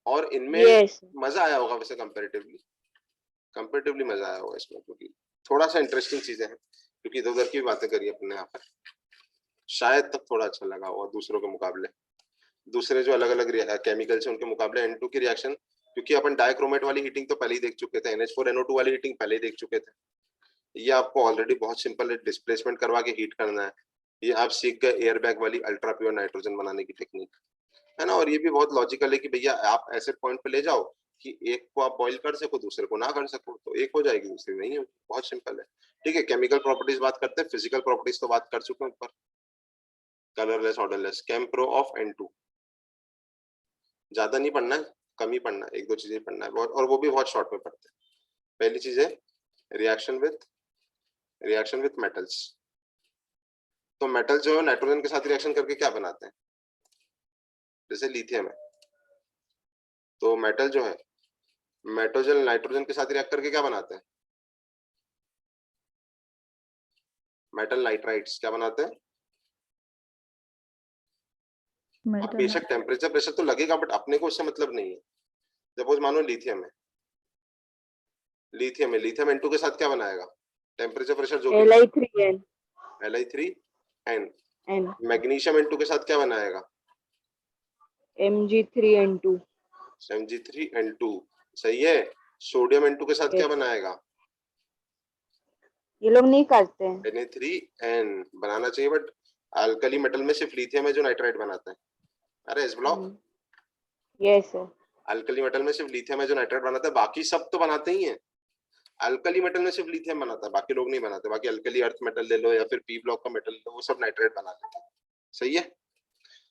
और इनमें yes मजा आया होगा वैसे कंपैरेटिवली मजा आया होगा इसमें, क्योंकि थोड़ा सा इंटरेस्टिंग चीजें हैं, क्योंकि इधर उधर की बातें करी अपने यहाँ पर, शायद तक थोड़ा अच्छा लगा होगा दूसरों के मुकाबले, दूसरे जो अलग अलग केमिकल्स हैं उनके मुकाबले N2 की रिएक्शन, क्योंकि अपन डाइक्रोमेट वाली हीटिंग तो पहले ही देख चुके थे, NH4NO2 वाली हीटिंग पहले ही देख चुके थे। ये आपको ऑलरेडी बहुत सिंपल है, डिस्प्लेसमेंट करवा के हीट करना है। ये आप सीख गए एयर बैग वाली अल्ट्रा प्योर नाइट्रोजन बनाने की टेक्निक, है ना। और ये भी बहुत लॉजिकल है कि भैया आप ऐसे पॉइंट पे ले जाओ कि एक को आप बॉईल कर सको, दूसरे को ना कर सको, तो एक हो जाएगी दूसरी नहीं होगी, बहुत सिंपल है। ठीक है, केमिकल प्रॉपर्टीज बात करते हैं, फिजिकल प्रॉपर्टीज तो बात कर चुके हैं ऊपर, कलरलेस ऑर्डरलेस, केमप्रो ऑफ N2, ज्यादा नहीं पढ़ना है, कम ही पढ़ना है, एक दो चीजें पढ़ना है बहुत, और वो भी बहुत शॉर्ट में पढ़ते हैं। पहली चीज है रिएक्शन विथ मेटल्स। तो मेटल जो है नाइट्रोजन के साथ रिएक्शन करके क्या बनाते हैं, जैसे लिथियम है, तो मेटल जो है मेटोजन नाइट्रोजन के साथ रिएक्ट करके क्या बनाते हैं, मेटल नाइट्राइड्स क्या बनाते हैं। अब बेशक टेम्परेचर प्रेशर तो लगेगा, बट अपने को उससे मतलब नहीं है। सपोज मानो लिथियम है, लिथियम N2 के साथ क्या बनाएगा, टेम्परेचर प्रेशर जो भी Li3N Li3N। N magnesium N2 के साथ क्या बनाएगा, Mg3N2 Mg3N2, सही है। सोडियम N2 के साथ क्या yes बनाएगा, ये लोग नहीं करते हैं Na3N। बनाना चाहिए, बट अल्कली मेटल में सिर्फ लिथियम है जो नाइट्राइड बनाता है। अरे इस block yes sir alkali metal में सिर्फ लिथियम है जो नाइट्राइड बनाता है, बाकी सब तो बनाते ही हैं। अल्कली मेटल में सिर्फ लिथियम बनाता है, बाकी लोग नहीं बनाते। बाकी अल्कली अर्थ मेटल ले लो या फिर पी ब्लॉक का मेटल ले लो, वो सब नाइट्राइड बना लेते हैं, सही है।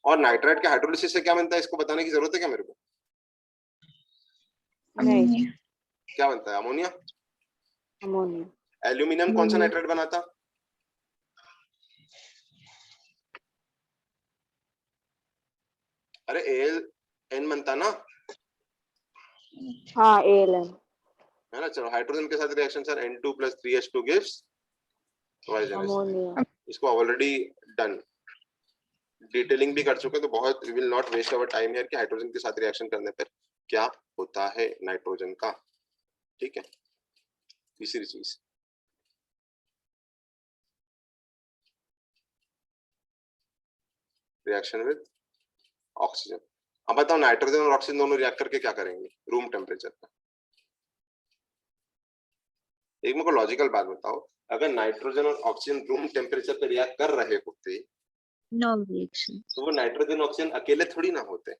और नाइट्राइड के हाइड्रोलिसिस से क्या बनता है, इसको बताने की जरूरत है क्या मेरे को, नहीं क्या बनता है, अमोनिया। अमोनिया एल्यूमिनियम कौन सा नाइट्राइड बनाता, अरे AlN बनता ना, हाँ ALN है ना। चलो हाइड्रोजन के साथ reaction sir N2 + 3H2 gives ammonia इसको ऑलरेडी डन, डिटेलिंग भी कर चुके हैं, तो बहुत we will not waste our time here कि हाइड्रोजन के साथ रिएक्शन करने पर क्या होता है नाइट्रोजन का। ठीक है, तीसरी चीज रिएक्शन विद ऑक्सीजन। अब बताओ नाइट्रोजन और ऑक्सीजन दोनों रिएक्ट करके क्या करेंगे रूम टेम्परेचर पर। एक मेरे को लॉजिकल बात बताओ, अगर नाइट्रोजन और ऑक्सीजन रूम टेम्परेचर पे रिएक्ट कर रहे होते no reaction तो वो नाइट्रोजन ऑक्सीजन अकेले थोड़ी ना होते।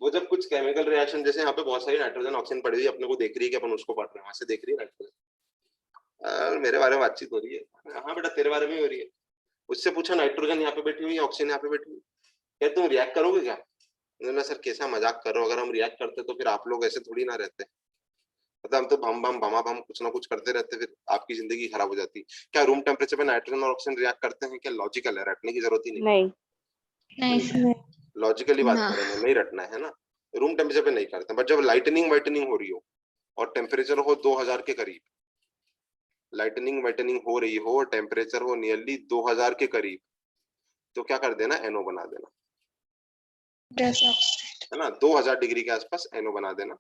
वो जब कुछ केमिकल रिएक्शन, जैसे यहाँ पे बहुत सारी नाइट्रोजन ऑक्सीजन पड़ी हुई अपने को देख रही है कि अपन उसको पढ़ रहे हैं, वहां से देख रही है नाइट्रोजन, मेरे बारे में बातचीत हो रही है, हाँ बेटा तेरे बारे में हो रही है। उससे पूछा नाइट्रोजन यहाँ पे बैठी हुई है, ऑक्सीजन यहाँ पे बैठी हुई, क्या तुम रिएक्ट करोगे क्या। मैं सर कैसा मजाक कर रहा हूँ, अगर हम रिएक्ट करते तो फिर आप लोग ऐसे थोड़ी ना रहते, मतलब हम तो भम कुछ ना कुछ करते रहते, फिर आपकी जिंदगी खराब हो जाती। क्या रूम टेम्परेचर पे नाइट्रोजन और ऑक्सीजन रिएक्ट करते हैं, क्या लॉजिकल है, रटने की जरूरत ही नहीं। नहीं लॉजिकली बात ना कर रहे हैं, नहीं रटना है ना, रूम टेम्परेचर पे नहीं करते। बट जब लाइटनिंग वाइटनिंग हो रही हो और टेम्परेचर हो 2000 के करीब, लाइटनिंग वाइटनिंग हो रही हो और टेम्परेचर हो नियरली 2000 के करीब, तो क्या कर देना, NO बना देना, है ना। 2000 डिग्री के आसपास NO बना देना।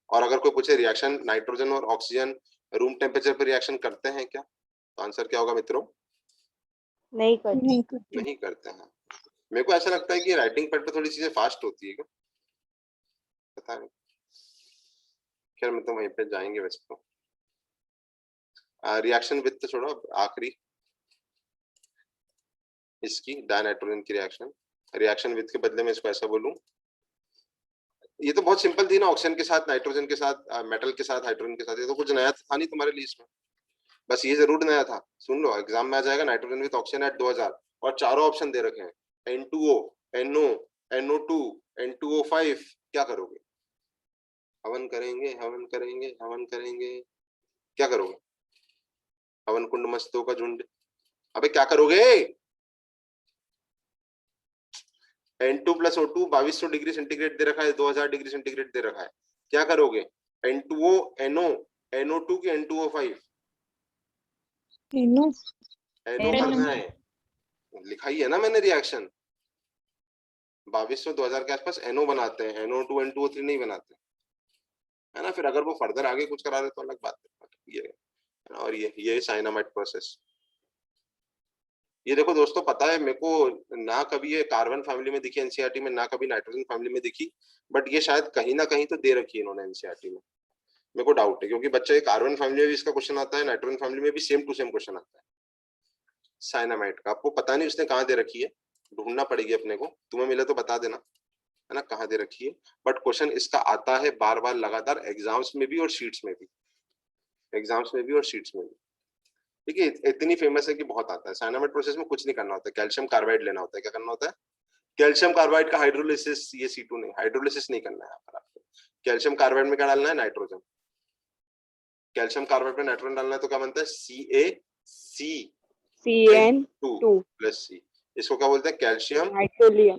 और अगर कोई पूछे रिएक्शन नाइट्रोजन और ऑक्सीजन रूम टेम्परेचर पर रिएक्शन करते हैं क्या, तो आंसर क्या होगा मित्रों, नहीं करते नहीं करते हैं। मेरे को ऐसा लगता है कि राइटिंग पैड पे थोड़ी चीजें फास्ट होती है क्या, पता नहीं, खैर मतलब वहीं पे जाएंगे वैसे तो। रिएक्शन विद तो छोड़ो, आखिरी इसकी डायनाइट्रोजन की रिएक्शन विथ के बदले में इसको ऐसा बोलूं, ये तो बहुत सिंपल थी ना, ऑक्सीजन के साथ नाइट्रोजन के साथ मेटल के साथ हाइड्रोजन के साथ, ये तो कुछ नया था नहीं तुम्हारे लिए इसमें, बस ये जरूर नया था। सुन लो एग्जाम में आ जाएगा नाइट्रोजन विथ ऑक्सीजन एट 2000 और चारों ऑप्शन दे रखे हैं N2O, NO, NO2, N2O5, क्या करोगे? हवन करेंगे, हवन करेंगे, हवन करेंगे, क्या करोगे? हवन कुंड मस्तों का झुंड, अबे क्या करोगे? N2 plus O2 2200 degree centigrade दे रखा है, 2000 डिग्री सेंटीग्रेड दे रखा है, क्या करोगे? N2O, NO, NO2 की N2O5? NO करना है, लिखा ही है ना मैंने रिएक्शन, 2200 2000 के आसपास NO बनाते हैं, NO2 N2O3 नहीं बनाते, है ना। फिर अगर वो फर्दर आगे कुछ करा रहे तो अलग बात है, ये है ना। और ये साइनामाइड प्रोसेस, ये देखो दोस्तों, पता है मेरे को ना कभी ये कार्बन फैमिली में दिखी एनसीईआरटी में, ना कभी नाइट्रोजन फैमिली में दिखी, बट ये शायद कहीं ना कहीं तो दे रखी है इन्होंने एनसीईआरटी में, मेरे को डाउट है, क्योंकि बच्चा ये कार्बन फैमिली में भी इसका क्वेश्चन आता है, नाइट्रोजन फैमिली में भी सेम टू सेम क्वेश्चन आता है साइनामाइड का। आपको पता नहीं उसने कहाँ दे रखी है, ढूंढना पड़ेगी अपने को, तुम्हें मिले तो बता देना, है ना, कहाँ दे रखी है। बट क्वेश्चन इसका आता है बार बार लगातार, एग्जाम्स में भी और शीट्स में भी, एग्जाम्स में भी और शीट्स में भी। ठीक है, इतनी फेमस है कि बहुत आता है। साइनामाइड प्रोसेस में कुछ नहीं करना होता है, कैल्शियम कार्बाइड लेना होता है। क्या करना होता है? कैल्शियम कार्बाइड का हाइड्रोलिसिस, ये C2 नहीं, हाइड्रोलिसिस नहीं करना है यहाँ पर आपको। कैल्शियम कार्बाइड में क्या डालना है? नाइट्रोजन। कैल्शियम कार्बाइड में नाइट्रोजन डालना है तो क्या बनता है? CaCN2 plus C। इसको क्या बोलते हैं? Calcium नाइट्रोलियम,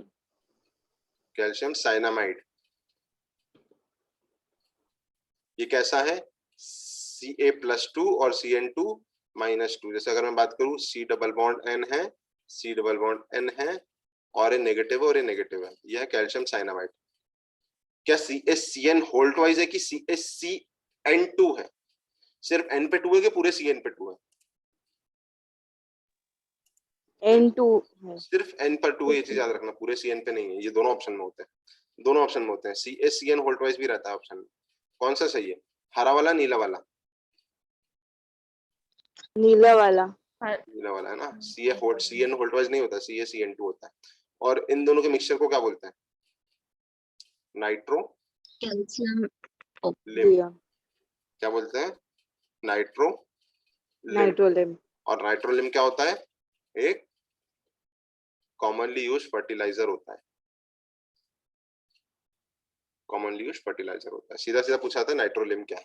calcium cyanamide. ये कैसा है? Ca+2 और Cn2-2। जैसे अगर मैं बात करूं, C डबल बॉन्ड N है, C डबल बॉन्ड N है, और ये नेगेटिव और ये नेगेटिव है, यह है कैल्शियम साइनामाइड। क्या CaCN होल ट्वाइस है कि CaCN2 है? सिर्फ N पे 2 है कि पूरे Cn पे 2 है? N2 है, सिर्फ N पर 2 है, ये चीज याद रखना, पूरे Cn पे नहीं है। ये दोनों ऑप्शन में होते हैं, दोनों ऑप्शन में होते हैं। CaCN होल ट्वाइस भी रहता है ऑप्शन में। कौन सा सही है? हरा वाला, नीला वाला? नीला वाला, नीला वाला है ना। CN होल ट्वाइस नहीं होता, CaCN2 होता है। और इन दोनों के मिक्सचर को क्या बोलते हैं? नाइट्रो कैल्शियम लिम। क्या बोलते हैं? नाइट्रोलिम। और नाइट्रोलिम क्या होता है? एक कॉमनली यूज फर्टिलाइजर होता है, कॉमनली यूज फर्टिलाइजर होता है। सीधा सीधा पूछा था नाइट्रोलिम क्या है,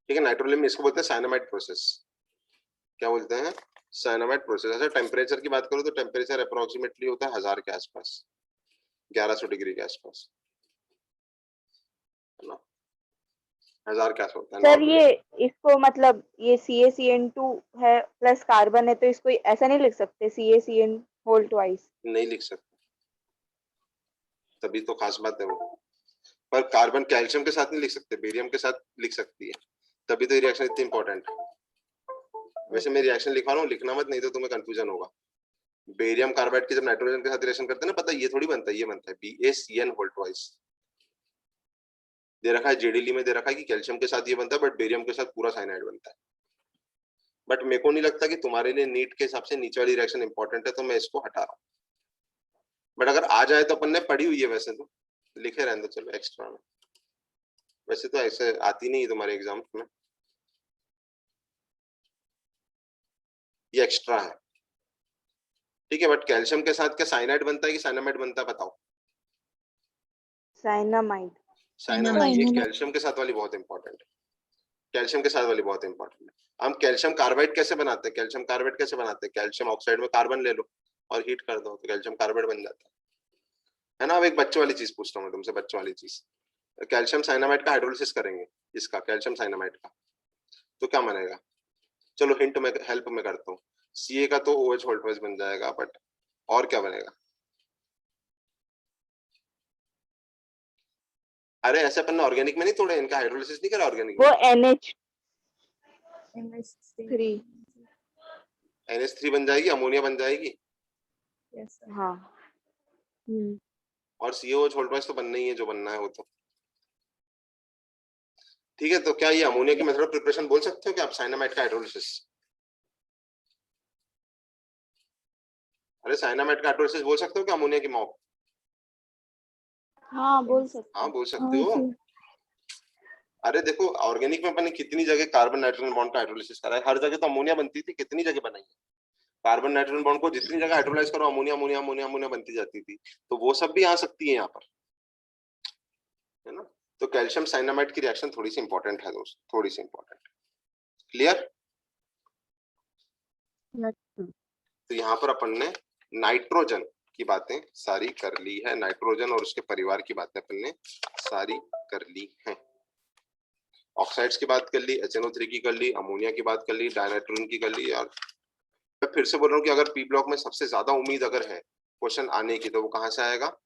ठीक है। नाइट्रोलिम इसको बोलते हैं साइनामाइड प्रोसेस। क्या बोलते हैं? Cyanamide process. अच्छा, टेम्परेचर की बात करो तो टेम्परेचर अप्रोक्सीमेटली होता है 1000 के आसपास, 1100 डिग्री के आसपास, है ना। 1000 के आसपास होता है सर normally। ये इसको मतलब ये CaCN2 है प्लस कार्बन है, तो इसको ऐसा नहीं लिख सकते CaCN होल ट्वाइस? नहीं लिख सकते, तभी तो खास बात है वो। पर कार्बन कैल्शियम के साथ नहीं लिख सकते, बेरियम के साथ लिख सकती है, तभी तो ये रिएक्शन इतनी इंपॉर्टेंट है। वैसे मैं रिएक्शन लिखवा रहा हूँ, लिखना मत, नहीं तो तुम्हें कंफ्यूजन होगा। बेरियम कार्बाइड की जब नाइट्रोजन के साथ रिएक्शन करते हैं ना, पता है ये थोड़ी बनता है, ये बनता है BaCN होल ट्वाइस। दे रखा है जेडीली में, दे रखा है कि कैल्शियम के साथ ये बनता है, बट बेरियम के साथ पूरा साइनाइड बनता है। बट मेरे को नहीं लगता कि तुम्हारे लिए नीट के हिसाब से नीचे वाली रिएक्शन इंपॉर्टेंट है, तो मैं इसको हटा रहा हूँ। बट अगर आ जाए तो अपन ने पढ़ी हुई है, वैसे तो लिखे रहने दो, चलो एक्स्ट्रा में। वैसे तो ऐसे आती नहीं है तुम्हारे एग्जाम में, ये एक्स्ट्रा है, ठीक है। बट कैल्शियम के साथ क्या साइनाइड बनता है कि साइनामाइड बनता है? बताओ। साइनामाइड। साइनामाइड। ये कैल्शियम के साथ वाली बहुत इंपॉर्टेंट है, कैल्शियम के साथ वाली बहुत इंपॉर्टेंट है। हम कैल्शियम कार्बाइड कैसे बनाते हैं? कैल्शियम कार्बाइड कैसे बनाते हैं? कैल्शियम ऑक्साइड में कार्बन ले लो और हीट कर दो तो कैल्शियम कार्बाइड बन जाता है ना। अब एक बच्चों वाली चीज पूछता हूँ मैं तुमसे, बच्चों वाली चीज। कैल्शियम साइनामाइड का हाइड्रोलिसिस करेंगे, इसका कैल्शियम साइनामाइड का, तो क्या बनेगा? चलो हिंट में, हेल्प में करता हूँ। Ca का तो OH होल ट्वाइस बन जाएगा, बट और क्या बनेगा? अरे ऐसे अपन ने ऑर्गेनिक में नहीं तोड़े, इनका हाइड्रोलिसिस नहीं करा ऑर्गेनिक में। वो NH3 NH3 बन जाएगी, अमोनिया बन जाएगी, yes sir. हाँ। और COH होल ट्वाइस तो बनना ही है, जो बनना है वो तो। ठीक है, तो क्या ये अमोनिया की मेथड ऑफ प्रिपरेशन बोल सकते हो कि आप साइनामाइड का हाइड्रोलिसिस? अरे साइनामाइड का हाइड्रोलाइसिस बोल सकते हो क्या अमोनिया की मॉप? हाँ बोल सकते हाँ हैं। बोल सकते हो। अरे देखो ऑर्गेनिक में अपन ने कितनी जगह कार्बन नाइट्रोजन बॉन्ड का हाइड्रोलाइसिस करा है, हर जगह तो अमोनिया बनती थी, कितनी जगह बनाई है। कार्बन नाइट्रोजन बॉन्ड को जितनी जगह हाइड्रोलाइज करो अमोनिया अमोनिया अमोनिया अमोनिया बनती जाती थी, तो वो सब भी आ सकती है यहाँ पर, है ना। तो कैल्शियम साइनामाइड की रिएक्शन थोड़ी सी इंपॉर्टेंट है दोस्त, थोड़ी सी इंपॉर्टेंट। क्लियर? तो यहाँ पर अपन ने नाइट्रोजन की बातें सारी कर ली है, नाइट्रोजन और उसके परिवार की बातें अपन ने सारी कर ली हैं। ऑक्साइड्स की बात कर ली, HNO3 की कर ली, अमोनिया की बात कर ली, डायनाइट्रोजन की कर ली। और मैं फिर से बोल रहा हूँ कि अगर पी ब्लॉक में सबसे ज्यादा उम्मीद अगर है क्वेश्चन आने की, तो वो कहाँ से आएगा?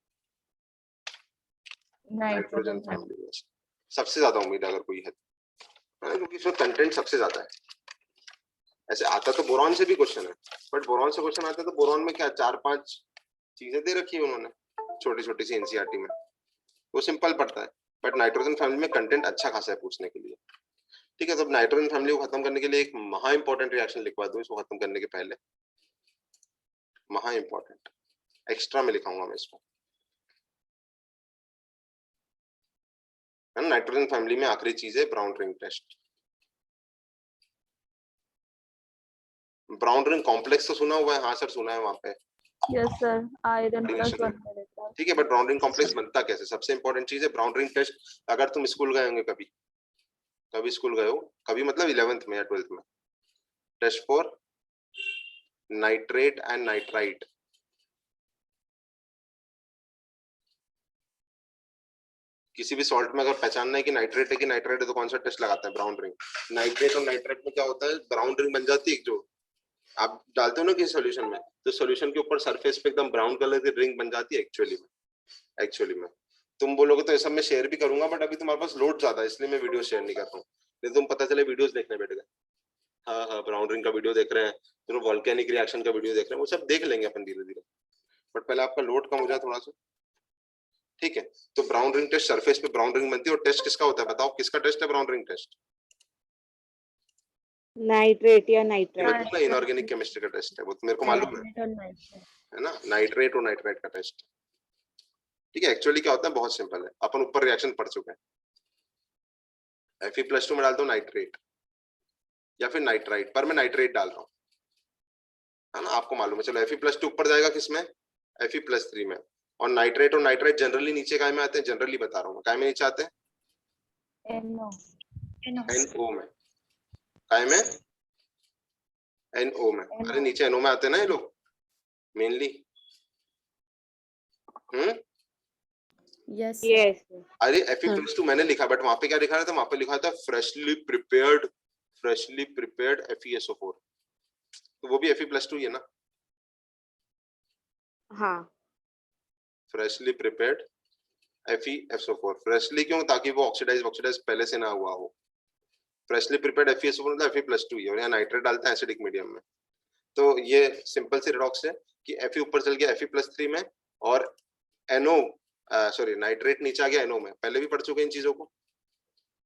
नाइट्रोजन फैमिली में सबसे ज्यादा उम्मीद अगर कोई है, क्योंकि इसमें कंटेंट सबसे ज्यादा है। ऐसे आता तो बोरॉन से भी क्वेश्चन है, बट बोरॉन से क्वेश्चन आता है तो बोरॉन में क्या 4-5 चीजें दे रखी है उन्होंने छोटी छोटी सी एनसीईआरटी में, वो सिंपल पड़ता है। बट नाइट्रोजन फैमिली में कंटेंट अच्छा खासा है पूछने के लिए। ठीक है, तो नाइट्रोजन फैमिली को खत्म करने के लिए एक महा इंपॉर्टेंट रिएक्शन लिखवा दूं इसको खत्म करने के पहले, महा इंपॉर्टेंट, एक्स्ट्रा में लिखाऊंगा मैं इसको, है ना। नाइट्रोजन फैमिली में आखिरी चीज है brown ring test. Brown ring complex तो सुना हुआ है? हाँ सर सुना है वहां पे। Yes sir, iron plus Combination 1 में रहता है। ठीक है, बट ब्राउन रिंग कॉम्प्लेक्स बनता कैसे? सबसे इंपॉर्टेंट चीज है ब्राउन रिंग टेस्ट। अगर तुम स्कूल गए होंगे कभी, कभी स्कूल गए हो, कभी मतलब 11th में या 12th में, test for nitrate and nitrite. किसी भी सॉल्ट में अगर पहचानना है कि नाइट्रेट है कि नाइट्राइट है, तो कौन सा टेस्ट लगाता है? Brown ring. नाइट्रेट और नाइट्राइट में क्या होता है, ब्राउन रिंग बन जाती है, जो आप डालते हो ना किसी सॉल्यूशन में, तो सॉल्यूशन के ऊपर सरफेस पे एकदम ब्राउन कलर की रिंग बन जाती है एक्चुअली में। तुम बोलोगे तो ये सब मैं शेयर भी करूंगा, बट अभी तुम्हारे पास लोड ज्यादा है इसलिए मैं वीडियो शेयर नहीं कर रहा हूँ। नहीं तुम पता चले वीडियोस देखने बैठ गए, हाँ हाँ ब्राउन रिंग का वीडियो देख रहे हैं, तुम वॉल्केनिक रिएक्शन का वीडियो देख रहे हैं, वो सब देख लेंगे अपन धीरे धीरे, बट पहले आपका लोड कम हो जाए थोड़ा सा। ठीक है, तो ब्राउन रिंग टेस्ट, सरफेस पे ब्राउन रिंग बनती है, और टेस्ट किसका होता है बताओ, किसका टेस्ट है ब्राउन रिंग टेस्ट? नाइट्रेट या नाइट्राइट। इनऑर्गेनिक केमिस्ट्री का टेस्ट है, वो तो मेरे को मालूम है ना, नाइट्रेट और नाइट्राइट का टेस्ट। ठीक है, एक्चुअली क्या होता है बहुत सिंपल है, अपन ऊपर रिएक्शन पढ़ चुके हैं। Fe+2 में डालता हूँ नाइट्रेट या फिर नाइट्राइट, पर मैं नाइट्रेट डाल रहा हूँ, है ना, आपको मालूम है। चलो Fe+2 ऊपर जाएगा किसमें? Fe+3 में। और नाइट्रेट और नाइट्राइट जनरली नीचे काय में आते हैं? जनरली बता रहा हूँ, काय में नीचे आते हैं? NO में। काय में? NO में। अरे नीचे NO में आते हैं ना ये लोग मेनली। यस यस अरे Fe+2 मैंने लिखा, बट वहां पे क्या लिखा था? वहां पे लिखा था फ्रेशली प्रिपेयर्ड FeSO4, तो वो भी Fe+2 ही है ना। हाँ फ्रेशली प्रिपेयर्ड FeSO4। फ्रेशली क्यों? ताकि वो ऑक्सीडाइज पहले से ना हुआ हो। फ्रेशली प्रिपेयर्ड FeSO4 मतलब Fe+2 ही है, और यहाँ नाइट्रेट डालते हैं एसिडिक मीडियम में। तो ये सिंपल सी रिडॉक्स है कि Fe ऊपर चल गया Fe+3 में, और NO सॉरी नाइट्रेट नीचे आ गया NO में। पहले भी पढ़ चुके इन चीजों को,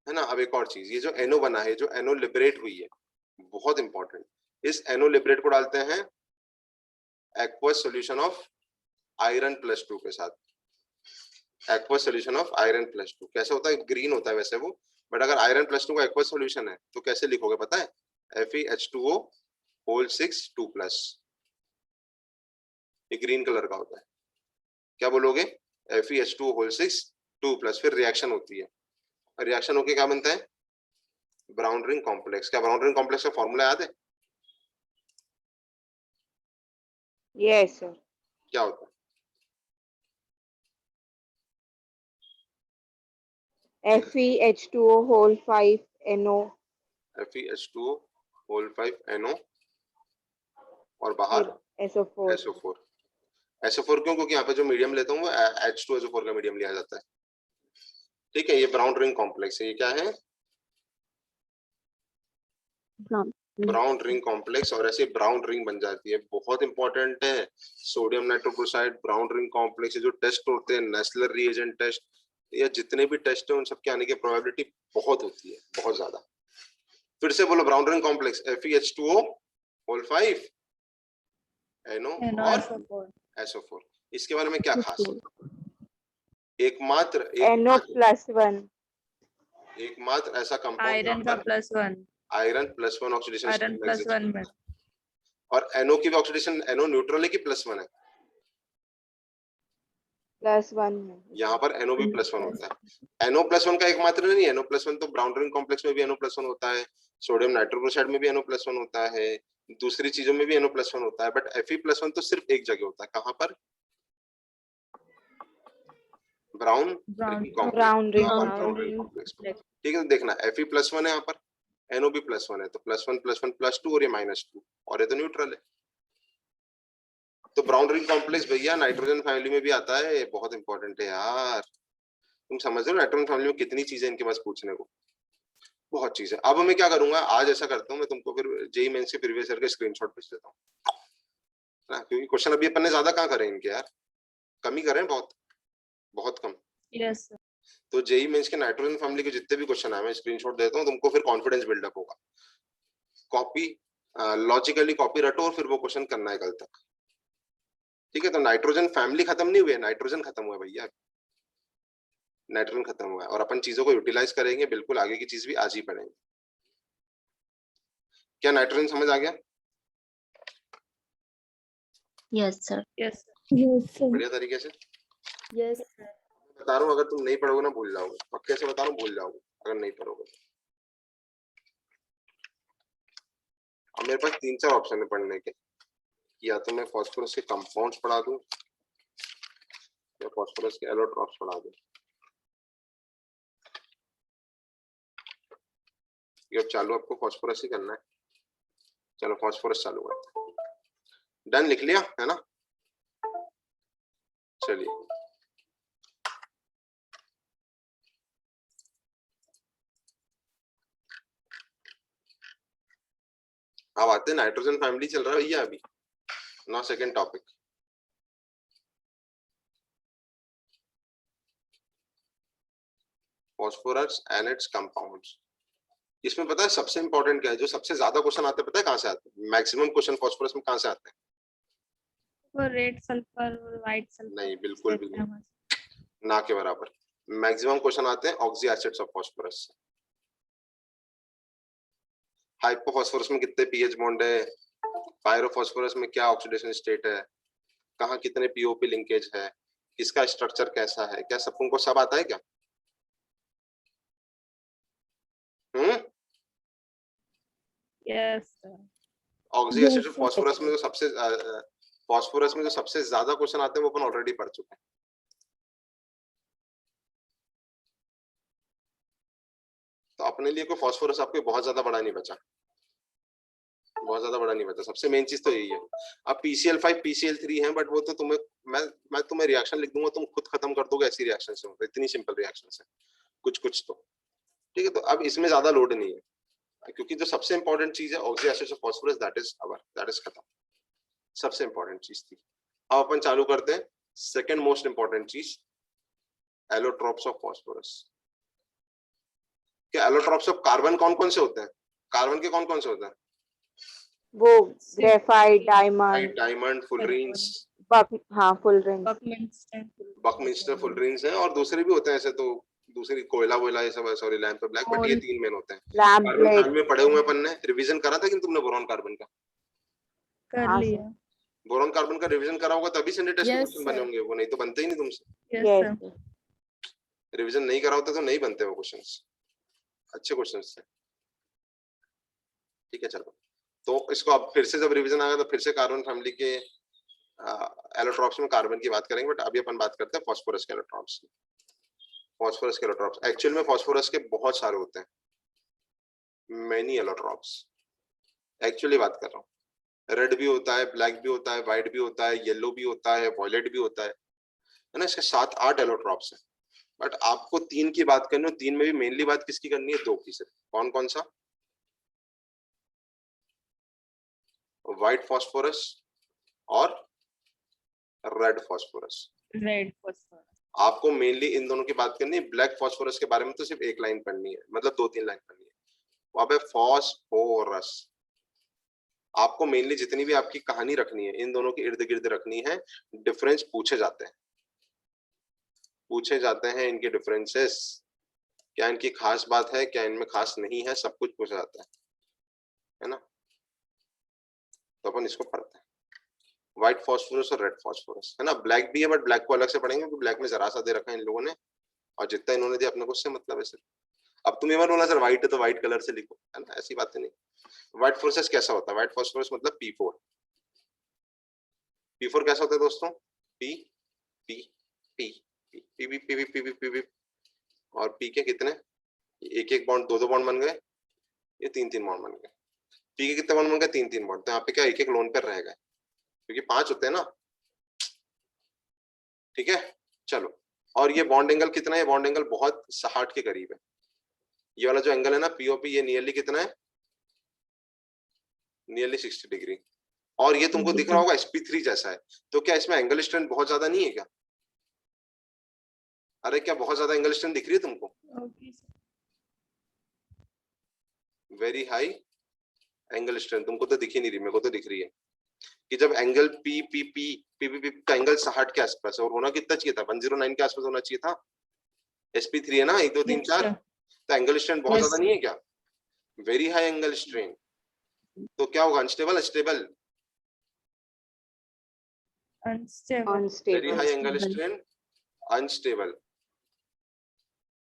है ना। अब एक और चीज, ये जो NO बना है, जो NO लिबरेट हुई है, बहुत इंपॉर्टेंट, इस NO लिबरेट को डालते हैं एक्वस सॉल्यूशन ऑफ Iron+2 के साथ। एक्वस सॉल्यूशन ऑफ Iron+2 कैसे होता है? ग्रीन होता है वैसे वो, बट अगर Iron+2 का एक्वस सॉल्यूशन है तो कैसे लिखोगे पता है? FeH2O6 2+, ये ग्रीन कलर का होता है। क्या बोलोगे? FeH2O6 2+, फिर रिएक्शन होती है, रिएक्शन होके क्या बनता है? Brown ring complex. क्या ब्राउन रिंग कॉम्प्लेक्स का फॉर्मूला याद है? Yes sir. क्या होता है? FeH2O5NO, FeH2O5NO, और बाहर SO4। SO4 क्यों? क्योंकि यहाँ पे जो मीडियम लेता हूँ वो H2SO4 का मीडियम लिया जाता है। ठीक है, ये ब्राउन रिंग कॉम्प्लेक्स है। ये क्या है? ब्राउन रिंग कॉम्प्लेक्स, और ऐसे ब्राउन रिंग बन जाती है। बहुत इंपॉर्टेंट है, sodium nitrochloride brown ring complex. जो टेस्ट होते हैं नेस्लर रिएजेंट टेस्ट, या जितने भी टेस्ट है उन सबके आने की प्रोबेबिलिटी बहुत होती है, बहुत ज्यादा। फिर से बोलो, brown ring complex FeH2O5 NO NO और SO4 SO4। इसके बारे में क्या खास है? एकमात्र ऐसा कंपाउंड आयरन का +1 आयरन +1 ऑक्सीडेशन आयरन +1 में और NO की भी ऑक्सीडेशन, NO न्यूट्रल है कि +1 है? +1 में यहाँ पर NO भी +1 होता है। NO+1 का एकमात्र नहीं है, NO+1 तो ब्राउन रिंग कॉम्प्लेक्स में भी NO+1 होता है, सोडियम नाइट्रोक्लोराइड में भी NO+1 होता है, दूसरी चीजों में भी NO+1 होता है, बट Fe+1 तो सिर्फ एक जगह होता है। कहाँ पर? ब्राउन रिंग कॉम्प्लेक्स में। ठीक है, तो देखना Fe+1 है यहाँ पर, NO भी +1 है, तो +1 +1 +2 और ये -2 और ये तो न्यूट्रल है। तो ब्राउन रिंग कॉम्प्लेक्स भैया नाइट्रोजन फैमिली में भी आता है, बहुत इंपॉर्टेंट है यार। तुम समझ रहे हो नाइट्रोजन फैमिली में कितनी चीजें इनके पास पूछने को, बहुत चीजें। अब मैं क्या करूंगा, आज ऐसा करता हूँ, मैं तुमको फिर जेईई मेंस के प्रीवियस ईयर के स्क्रीनशॉट भेज देता हूँ ना, क्योंकि क्वेश्चन अभी अपन ने ज्यादा कहाँ करे इनके यार, कम ही करें, बहुत बहुत कम। यस तो जेईई मेंस के नाइट्रोजन फैमिली के जितने भी क्वेश्चन आए मैं स्क्रीनशॉट देता हूँ तुमको, फिर कॉन्फिडेंस बिल्डअप होगा। कॉपी लॉजिकली कॉपी रटो और फिर वो क्वेश्चन करना है कल तक। ठीक है, तो नाइट्रोजन फैमिली खत्म नहीं हुई है, नाइट्रोजन खत्म हुआ है भैया, नाइट्रोजन खत्म हुआ है और अपन चीजों को यूटिलाइज करेंगे, बिल्कुल आगे की चीज भी आज ही पढ़ेंगे। क्या नाइट्रोजन समझ आ गया? Yes, sir. यस बढ़िया तरीके से यस बता रहा हूँ, अगर तुम नहीं पढ़ोगे ना भूल जाओगे, पक्के से बता रहा हूँ, भूल जाओगे अगर नहीं पढ़ोगे। अब मेरे पास 3-4 ऑप्शन है पढ़ने के, या तो मैं फास्फोरस के कंपाउंड्स पढ़ा दूं या फास्फोरस के एलोट्रॉप्स पढ़ा दूं। ये अब चालू आपको फास्फोरस ही करना है, चलो फास्फोरस चालू करते हैं। डन, लिख लिया है ना? चलिए अब आते हैं, नाइट्रोजन फैमिली चल रहा है भैया अभी, now second topic. Phosphorus and it's compounds. इसमें पता है सबसे इंपॉर्टेंट क्या है, जो सबसे ज्यादा क्वेश्चन आते हैं, पता है कहां से आते हैं? मैक्सिमम क्वेश्चन फास्फोरस में कहां से आते हैं? वो रेड सल्फर और व्हाइट सल्फर नहीं, बिल्कुल भी नहीं, ना के बराबर। मैक्सिमम क्वेश्चन आते हैं ऑक्सी एसिड्स ऑफ फास्फोरस से। हाइपोफॉस्फोरस में कितने पीएच बॉन्ड है, पायरोफॉस्फोरस में क्या ऑक्सीडेशन स्टेट है, कहाँ कितने पीओपी लिंकेज है, किसका स्ट्रक्चर कैसा है, क्या सब तुमको सब आता है क्या? यस ऑक्सी एसिड फास्फोरस में जो सबसे फास्फोरस में जो सबसे ज्यादा क्वेश्चन आते हैं वो अपन ऑलरेडी पढ़ चुके हैं। तो अपने लिए कोई फास्फोरस आपको बहुत ज्यादा बड़ा नहीं बचा, बहुत ज्यादा बड़ा नहीं बचा। सबसे मेन चीज तो यही है। अब PCl5 PCl3 है, बट वो तो तुम्हें मैं तुम्हें रिएक्शन लिख दूंगा, तुम खुद खत्म कर दोगे, ऐसी रिएक्शन से होता है, इतनी सिंपल रिएक्शन है कुछ कुछ तो। ठीक है, तो अब इसमें ज्यादा लोड नहीं है, क्योंकि जो सबसे इंपॉर्टेंट चीज है oxy acids of phosphorus, that is खत्म, सबसे इंपॉर्टेंट चीज थी। अब अपन चालू करते हैं सेकंड मोस्ट इंपॉर्टेंट चीज, एलोट्रॉप्स ऑफ फास्फोरस। क्या एलोट्रॉप्स ऑफ कार्बन कौन कौन से होते हैं? कार्बन के कौन कौन से होते हैं? वो ग्रेफाइट, डायमंड, फुलरीन्स, हाँ फुलरीन्स, बकमिंस्टर फुलरीन्स हैं, और दूसरे भी होते हैं ऐसे, तो दूसरी कोयला वोयला ये सब, सॉरी लैम्प ब्लैक, बट ये 3 मेन होते हैं। कार्बन फैमिली में पढ़े हुए अपन ने, रिवीजन करा था कि तुमने बोरॉन कार्बन का कर लिया। बोरॉन कार्बन का रिवीजन करा होगा तभी संडे टेस्ट के क्वेश्चन बने होंगे, वो नहीं तो बनते ही नहीं तुमसे। यस रिवीजन नहीं करा होता तो नहीं बनते वो क्वेश्चंस, अच्छे क्वेश्चंस थे। ठीक है, चलो तो इसको अब फिर से जब रिवीजन आएगा तो फिर से कार्बन फैमिली के एलोट्रॉप्स में कार्बन की बात करेंगे, बट अभी अपन बात करते हैं फास्फोरस के एलोट्रॉप्स। फास्फोरस के एलोट्रॉप्स एक्चुअल में फास्फोरस के बहुत सारे होते हैं, मेनी एलोट्रॉप्स एक्चुअली बात कर रहा हूँ। रेड भी होता है, ब्लैक भी होता है, व्हाइट भी होता है, येलो भी होता है, वॉयलेट भी होता है ना। इसके 7-8 एलोट्रॉप्स हैं, बट आपको 3 की बात करनी है। 3 में भी मेनली बात किसकी करनी है? 2 की सिर्फ। कौन कौन सा? व्हाइट फास्फोरस और रेड फास्फोरस। रेड फास्फोरस आपको मेनली इन दोनों की बात करनी है। ब्लैक फास्फोरस के बारे में तो सिर्फ 1 लाइन पढ़नी है, मतलब 2-3 लाइन पढ़नी है। वहां पे फास्फोरस, आपको मेनली जितनी भी आपकी कहानी रखनी है इन दोनों के इर्द गिर्द रखनी है, डिफरेंस पूछे जाते हैं इनके डिफरेंसेस, क्या इनकी खास बात है, क्या इनमें खास नहीं है, सब कुछ पूछा जाता है ना। तो अपन इसको पढ़ते हैं, व्हाइट फॉस्फोरस और रेड फॉस्फोरस, है ना। ब्लैक भी है बट ब्लैक को अलग से पढ़ेंगे क्योंकि ब्लैक में जरा सा दे रखा है इन लोगों ने, और जितना इन्होंने दिया अपने को उससे मतलब है सिर्फ। अब तुम ये मत बोलना सर व्हाइट है तो व्हाइट कलर से लिखो, है ना, ऐसी बातें नहीं। व्हाइट फॉस्फोरस कैसा होता है, व्हाइट फॉस्फोरस मतलब P4। P4 कैसा होता है दोस्तों, P P P P P P P P P P, और P के कितने, एक एक बॉन्ड, दो दो बॉन्ड बन गए, ये तीन तीन बॉन्ड बन गए। P के कितने बॉन्ड बन गए, तीन तीन बॉन्ड। तो यहाँ पे क्या एक एक लोन पर रह गए क्योंकि 5 होते हैं ना, ठीक है। चलो, और ये बॉन्ड एंगल कितना है, बॉन्ड एंगल बहुत 60 के करीब है। ये वाला जो एंगल है ना POP, ये नियरली कितना है, नियरली 60 डिग्री। और ये तुमको दिख रहा होगा sp3 जैसा है, तो क्या इसमें एंगल स्ट्रेंथ बहुत ज्यादा नहीं है क्या? अरे क्या बहुत ज्यादा एंगल स्ट्रेंथ दिख रही है तुमको? वेरी हाई एंगल स्ट्रेंथ तुमको तो दिख ही नहीं रही, मेरे को तो दिख रही है कि जब एंगल PPP का एंगल 60 के आसपास है, और होना कितना चाहिए था, 109 के आसपास होना चाहिए था। sp3 है ना, 1 2 3 4, तो एंगल स्ट्रेंथ बहुत ज्यादा नहीं है क्या? Very high angle strain. तो क्या होगा, unstable, stable, very high angle strain, unstable,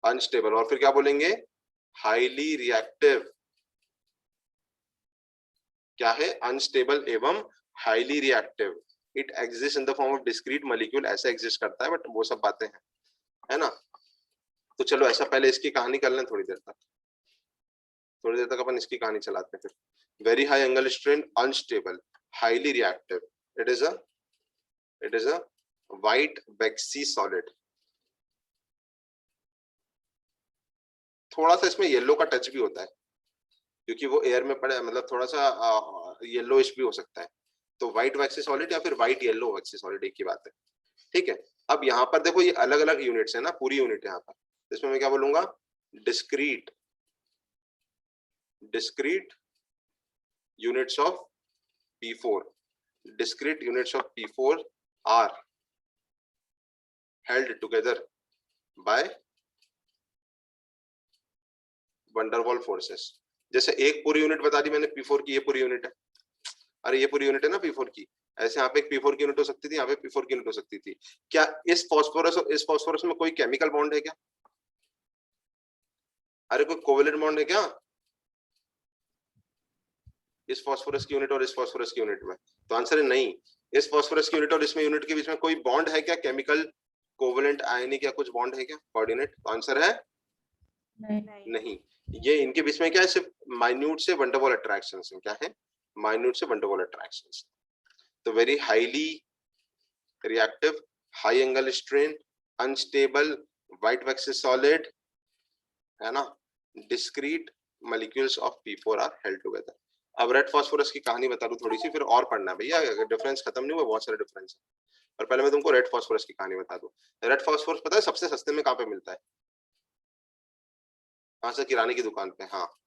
unstable. और फिर क्या बोलेंगे, हाईली रिएक्टिव। क्या है, अनस्टेबल एवं highly reactive. It exist in the form of discrete molecule, ऐसा एग्जिस्ट करता है, बट वो सब बातें हैं, है ना। तो चलो ऐसा पहले इसकी कहानी कर लें, थोड़ी देर तक अपन इसकी कहानी चलाते हैं फिर। Very high angle strain, unstable, highly reactive, it is a white waxy solid. थोड़ा सा इसमें येलो का टच भी होता है क्योंकि वो एयर में पड़े, मतलब थोड़ा सा येलोइश भी हो सकता है। तो व्हाइट वैक्सी सॉलिड या फिर व्हाइट येलो वैक्सी सॉलिड, एक ही बात है, ठीक है। अब यहाँ पर देखो ये अलग अलग यूनिट्स है ना, पूरी यूनिट है यहाँ पर, इसमें मैं क्या बोलूंगा, discrete units of P4. Discrete units of P4 are held together by van der Waals forces. जैसे एक पूरी यूनिट बता दी मैंने P4 की, ये पूरी यूनिट है, अरे ये पूरी यूनिट है ना P4 की, ऐसे यहाँ पे एक P4 की यूनिट हो सकती थी, यहाँ पे P4 की यूनिट हो सकती थी। क्या इस फास्फोरस और इस फास्फोरस में कोई केमिकल बॉन्ड है क्या? अरे कोई कोवेलेंट बॉन्ड है क्या इस फास्फोरस की यूनिट और इस फास्फोरस की यूनिट में? तो आंसर है नहीं। इस फास्फोरस की यूनिट और इसमें यूनिट के बीच में कोई बॉन्ड है क्या, केमिकल कोवेलेंट आयनिक या कुछ बॉन्ड है क्या, कोऑर्डिनेट? तो आंसर है नहीं। ये इनके बीच में क्या है, सिर्फ माइन्यूट से van der Waals अट्रैक्शंस हैं। क्या है, माइन्यूट से van der Waals अट्रैक्शंस। तो very highly reactive, high angle strain, unstable, white waxy solid, है ना, discrete molecules of P4 are held together. अब रेड फास्फोरस की कहानी बता दूं थोड़ी सी, फिर और पढ़ना है भैया, डिफरेंस खत्म नहीं हुआ, बहुत सारे डिफरेंस है। और पहले मैं तुमको रेड फास्फोरस की कहानी बता दूं। रेड फास्फोरस पता है सबसे सस्ते में कहाँ पे मिलता है? कहाँ से? किराने की दुकान पे, हाँ,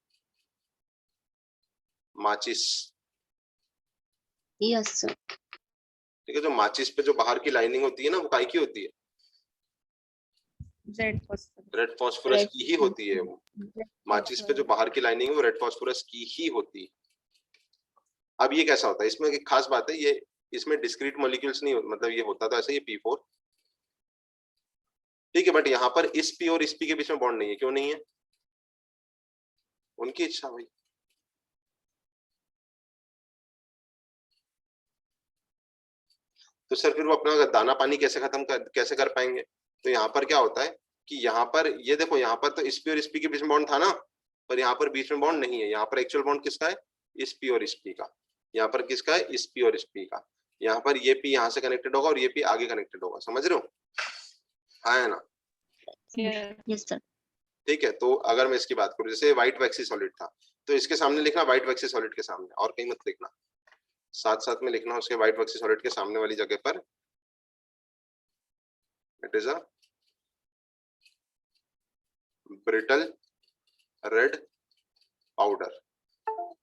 माचिस। Yes sir. ठीक है, जो माचिस पे जो बाहर की लाइनिंग होती है ना, वो काहे की होती है? रेड फास्फोरस की ही होती है वो। माचिस पे जो बाहर की लाइनिंग है वो रेड फास्फोरस की ही होती है। अब ये कैसा होता है, इसमें एक खास बात है, ये इसमें डिस्क्रीट मॉलिक्यूल्स नहीं, मतलब ये होता तो ऐसे ही P4, ठीक है, बट यहाँ पर इस P और इस P के बीच में बॉन्ड नहीं है। क्यों नहीं है? उनकी इच्छा भाई। तो सर फिर वो अपना दाना पानी कैसे कैसे कर पाएंगे? तो यहाँ पर क्या होता है कि यहाँ पर ये देखो, यहाँ पर तो इस P और इस P के बीच में बॉन्ड था ना, पर यहाँ पर बीच में बॉन्ड नहीं है। यहाँ पर एक्चुअल बॉन्ड किसका है? इस P और इस P का। यहाँ पर किसका है? इस P और इस P का। यहाँ पर ये P यहाँ से कनेक्टेड होगा और ये P आगे कनेक्टेड होगा, समझ रहे हो? हाँ है ना? Yes sir. ठीक है, तो अगर मैं इसकी बात करूं, जैसे व्हाइट वैक्सी सॉलिड था, तो इसके सामने लिखना व्हाइट वैक्सी सॉलिड के सामने, और कहीं मत लिखना, साथ साथ में लिखना उसके व्हाइट वैक्सी सॉलिड के सामने वाली जगह पर, it is a brittle red powder.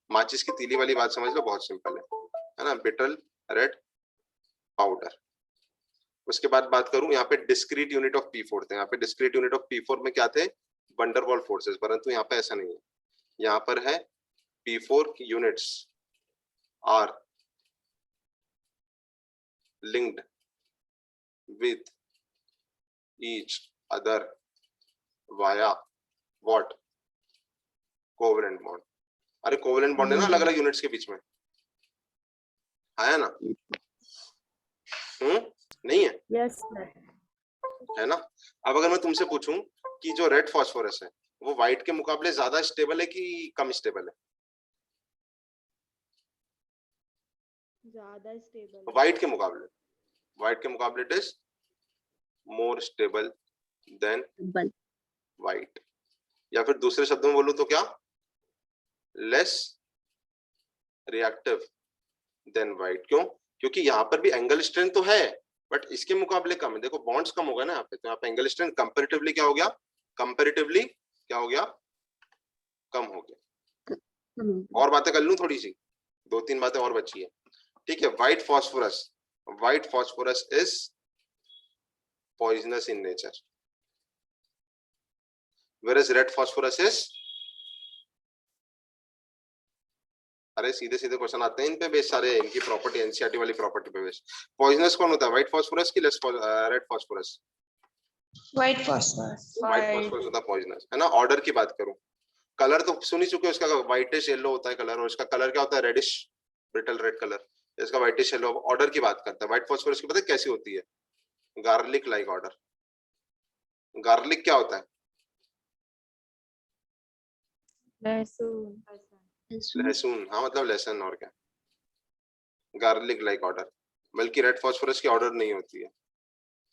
माचिस की तीली वाली बात समझ लो, बहुत सिंपल है ना, बिटल रेड पाउडर। उसके बाद बात करूं, यहाँ पे डिस्क्रीट यूनिट ऑफ P4 थे। यहाँ पे डिस्क्रीट यूनिट ऑफ P4 में क्या थे, वंडरवॉल फोर्सेस, परंतु यहाँ पे ऐसा नहीं है। यहाँ पर है P4 units are linked with each other via what, covalent bond। अरे कोवेलेंट बॉन्ड है ना अलग अलग यूनिट्स के बीच में, आया ना? नहीं है? Yes, sir. है ना? अब अगर मैं तुमसे पूछूं कि जो रेड फास्फोरस है वो व्हाइट के मुकाबले ज्यादा स्टेबल है कि कम स्टेबल है? ज्यादा स्टेबल। व्हाइट के मुकाबले it is more stable then white. या फिर दूसरे शब्दों में बोलूं तो क्या, लेस रिएक्टिव देन व्हाइट। क्यों? क्योंकि यहाँ पर भी एंगल स्ट्रेंथ तो है बट इसके मुकाबले कम है। देखो बॉन्ड्स कम हो गया ना यहाँ पे, तो यहाँ पे एंगल स्ट्रेंथ कंपैरेटिवली क्या हो गया, कम हो गया। और बातें कर लूं थोड़ी सी, 2-3 बातें और बची है, ठीक है। White phosphorus is poisonous in nature, whereas red phosphorus is, अरे सीधे सीधे क्वेश्चन आते हैं इन पे बेस सारे, इनकी प्रॉपर्टी एनसीईआरटी वाली प्रॉपर्टी पे बेस। पॉइजनस कौन होता है, व्हाइट फास्फोरस की रेड फास्फोरस? व्हाइट फास्फोरस होता है पॉइजनस, है ना। ऑर्डर की बात करूं, कलर तो सुन ही चुके हो, उसका व्हाइटिश येलो होता है कलर, और इसका कलर क्या होता है, रेडिश ब्रिटल रेड कलर, इसका व्हाइटिश येलो। ऑर्डर की बात करता है, व्हाइट फास्फोरस की पता है कैसी होती है, गार्लिक लाइक ऑर्डर। गार्लिक क्या होता है? लहसुन, हाँ मतलब लहसुन, और क्या, गार्लिक लाइक ऑर्डर। बल्कि रेड फास्फोरस की ऑर्डर नहीं होती है,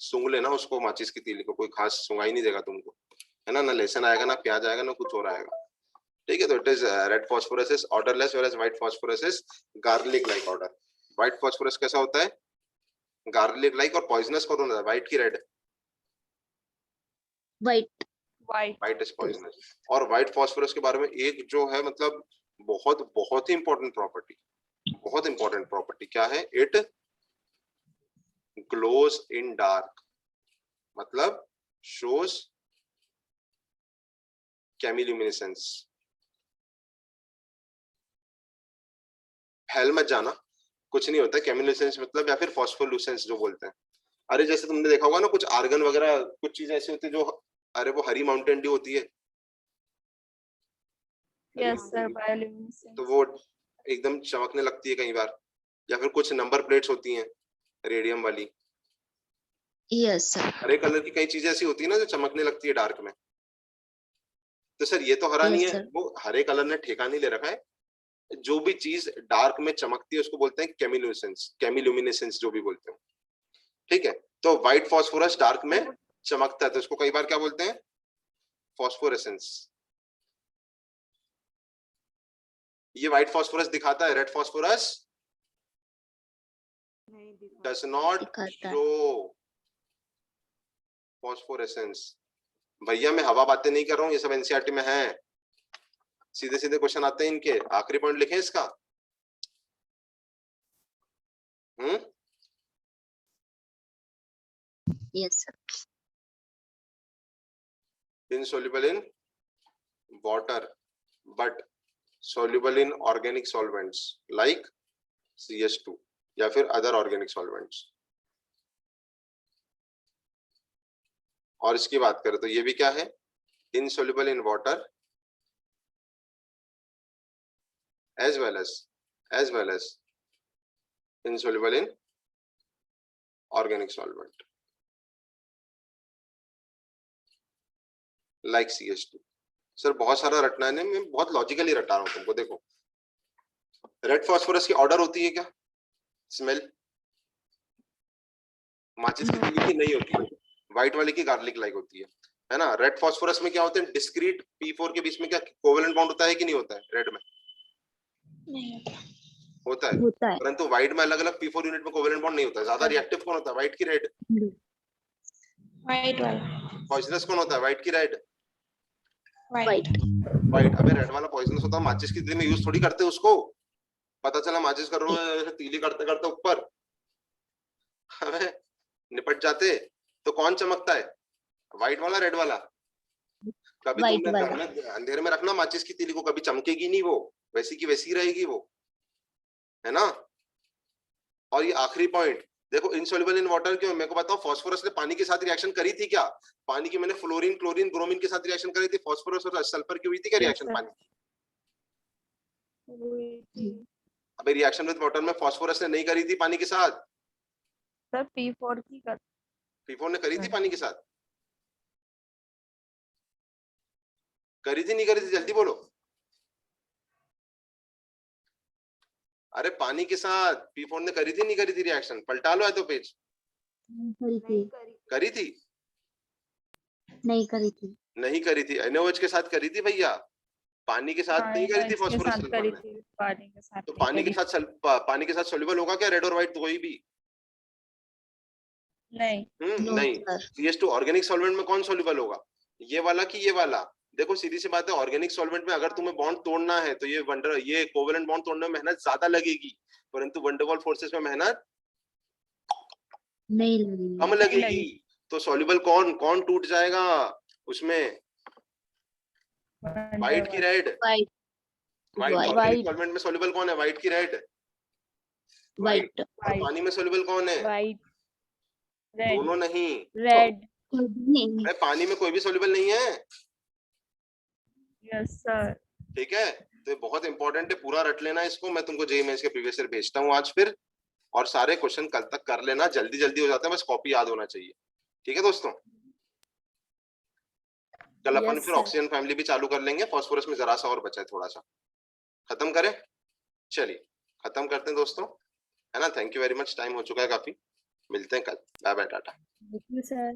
सूंघ लेना उसको, माचिस की तीली को, कोई खास सूंघाई नहीं देगा तुमको, है ना, ना लहसुन आएगा ना प्याज आएगा ना कुछ और आएगा, ठीक है। तो it is red phosphorus is odourless whereas white phosphorus is garlic like order. White phosphorus कैसा होता है, गार्लिक लाइक। और पॉइजनस कौन होता है, व्हाइट की रेड? White is poisonous. और व्हाइट फास्फोरस के बारे में एक जो है मतलब बहुत ही इंपॉर्टेंट प्रॉपर्टी, क्या है, इट ग्लोज इन डार्क, मतलब शोज केमिल्यूमिनेसेंस। फैल मत जाना, कुछ नहीं होता केमिल्यूमिनेसेंस मतलब, या फिर फॉस्फोलुसेंस जो बोलते हैं। अरे जैसे तुमने देखा होगा ना कुछ आर्गन वगैरह, कुछ चीजें ऐसी होती है जो, अरे वो हरी माउंटेन ड्यू होती है, Yes, sir. Bioluminescence. तो वो एकदम चमकने लगती है कई बार। या फिर कुछ नंबर प्लेट्स होती हैं रेडियम वाली, यस सर। हरे कलर की कई चीजें ऐसी होती है ना जो चमकने लगती है डार्क में। तो सर ये तो हरा नहीं है, वो हरे कलर ने ठेका नहीं ले रखा है। जो भी चीज डार्क में चमकती है उसको बोलते हैं केमिल्यूमिनेसेंस जो भी बोलते हैं, ठीक है। तो व्हाइट फास्फोरस डार्क में चमकता है तो उसको कई बार क्या बोलते हैं, फास्फोरेसेंस। ये व्हाइट फास्फोरस दिखाता है, red phosphorus does not show phosphorescence. भैया मैं हवा बातें नहीं कर रहा हूँ, ये सब एनसीईआरटी में है, सीधे सीधे क्वेश्चन आते हैं इनके। आखिरी पॉइंट लिखें इसका, yes sir. insoluble in water but soluble in organic solvents like CH2 या फिर other organic solvents। और इसकी बात करें तो ये भी क्या है, insoluble in water as well as insoluble in organic solvent like CH2। Sir बहुत सारा रटना है, मैं बहुत लॉजिकली रटा रहा हूँ तुमको। देखो रेड फास्फोरस की ऑर्डर होती है क्या, स्मेल, माचिस की तीली की नहीं होती है, व्हाइट वाली की गार्लिक लाइक होती है ना। रेड फास्फोरस में क्या होते हैं, डिस्क्रीट P4 के बीच में क्या कोवेलेंट बॉन्ड होता है कि नहीं होता है, रेड में होता है, परंतु व्हाइट में अलग अलग P4 यूनिट में कोवेलेंट बॉन्ड नहीं होता है। ज्यादा रिएक्टिव कौन होता है, व्हाइट की रेड? व्हाइट वाला। पॉइजनस कौन होता है, व्हाइट की रेड? व्हाइट। व्हाइट। अबे रेड वाला पॉइजनस होता, माचिस की तीली में यूज थोड़ी करते उसको। पता चला माचिस कर रहा हूँ, तीली करते करते ऊपर अबे निपट जाते। तो कौन चमकता है, व्हाइट वाला रेड वाला? कभी White तुमने घर वाला। में अंधेरे में रखना माचिस की तीली को, कभी चमकेगी नहीं वो, वैसी की वैसी रहेगी वो, है ना। और ये आखिरी पॉइंट देखो, इनसॉल्युबल इन वाटर क्यों? मेरे को बताओ, फास्फोरस ने पानी के साथ रिएक्शन करी थी क्या? पानी की मैंने फ्लोरीन, क्लोरीन, ब्रोमीन के साथ रिएक्शन करी थी, फास्फोरस और सल्फर की हुई थी क्या Yes, रिएक्शन sir. पानी की? हुई थी। अबे रिएक्शन विद वाटर में फास्फोरस ने नहीं करी थी पानी के साथ, सर P4 की कर P4 ने करी थी पानी के साथ? करी थी नहीं करी थी, जल्दी बोलो। अरे पानी के साथ P4 ने करी थी नहीं करी थी रिएक्शन? पलटा लो है तो पेज। करी थी। करी थी? नहीं करी थी। नहीं करी थी। NaOH के साथ करी थी भैया, पानी के साथ नहीं करी थी के फास्फोरस साथ सल्फर करी ने। थी, पानी के साथ तो नहीं पानी के करी। साथ पानी के साथ सॉल्युबल होगा क्या रेड और व्हाइट कोई भी? नहीं। No, नहीं। sir. CH2 ऑर्गेनिक सॉल्वेंट में कौन सॉल्युबल होगा, ये वाला कि ये वाला? देखो सीधी सी बात है, ऑर्गेनिक सॉल्वेंट में अगर तुम्हें बॉन्ड तोड़ना है तो ये कोवेलेंट बॉन्ड तोड़ने में मेहनत ज्यादा लगेगी, परंतु वंडर वाल फोर्सेस में मेहनत नहीं लगी। कम लगेगी। तो सॉल्युबल कौन कौन टूट जाएगा उसमें? व्हाइट की red? White. White White. Organic solvent में सॉल्युबल कौन है, व्हाइट की रेड? White. और पानी में सॉल्युबल कौन है? व्हाइट, रेड, दोनों नहीं, रेड। अरे पानी में कोई भी सॉल्युबल नहीं है। Yes sir. ठीक है, तो ये बहुत इंपॉर्टेंट है, पूरा रट लेना इसको। मैं तुमको जेईई मेंस के प्रीवियस ईयर भेजता हूँ आज फिर, और सारे क्वेश्चन कल तक कर लेना, जल्दी जल्दी हो जाते हैं, बस कॉपी याद होना चाहिए। ठीक है दोस्तों, कल अपन Yes, फिर sir. ऑक्सीजन फैमिली भी चालू कर लेंगे। फास्फोरस में जरा सा और बचा है, थोड़ा सा खत्म करें। चलिए खत्म करते हैं दोस्तों, है ना। Thank you very much, time हो चुका है काफी। मिलते हैं कल, bye bye, tata. Thank you, sir.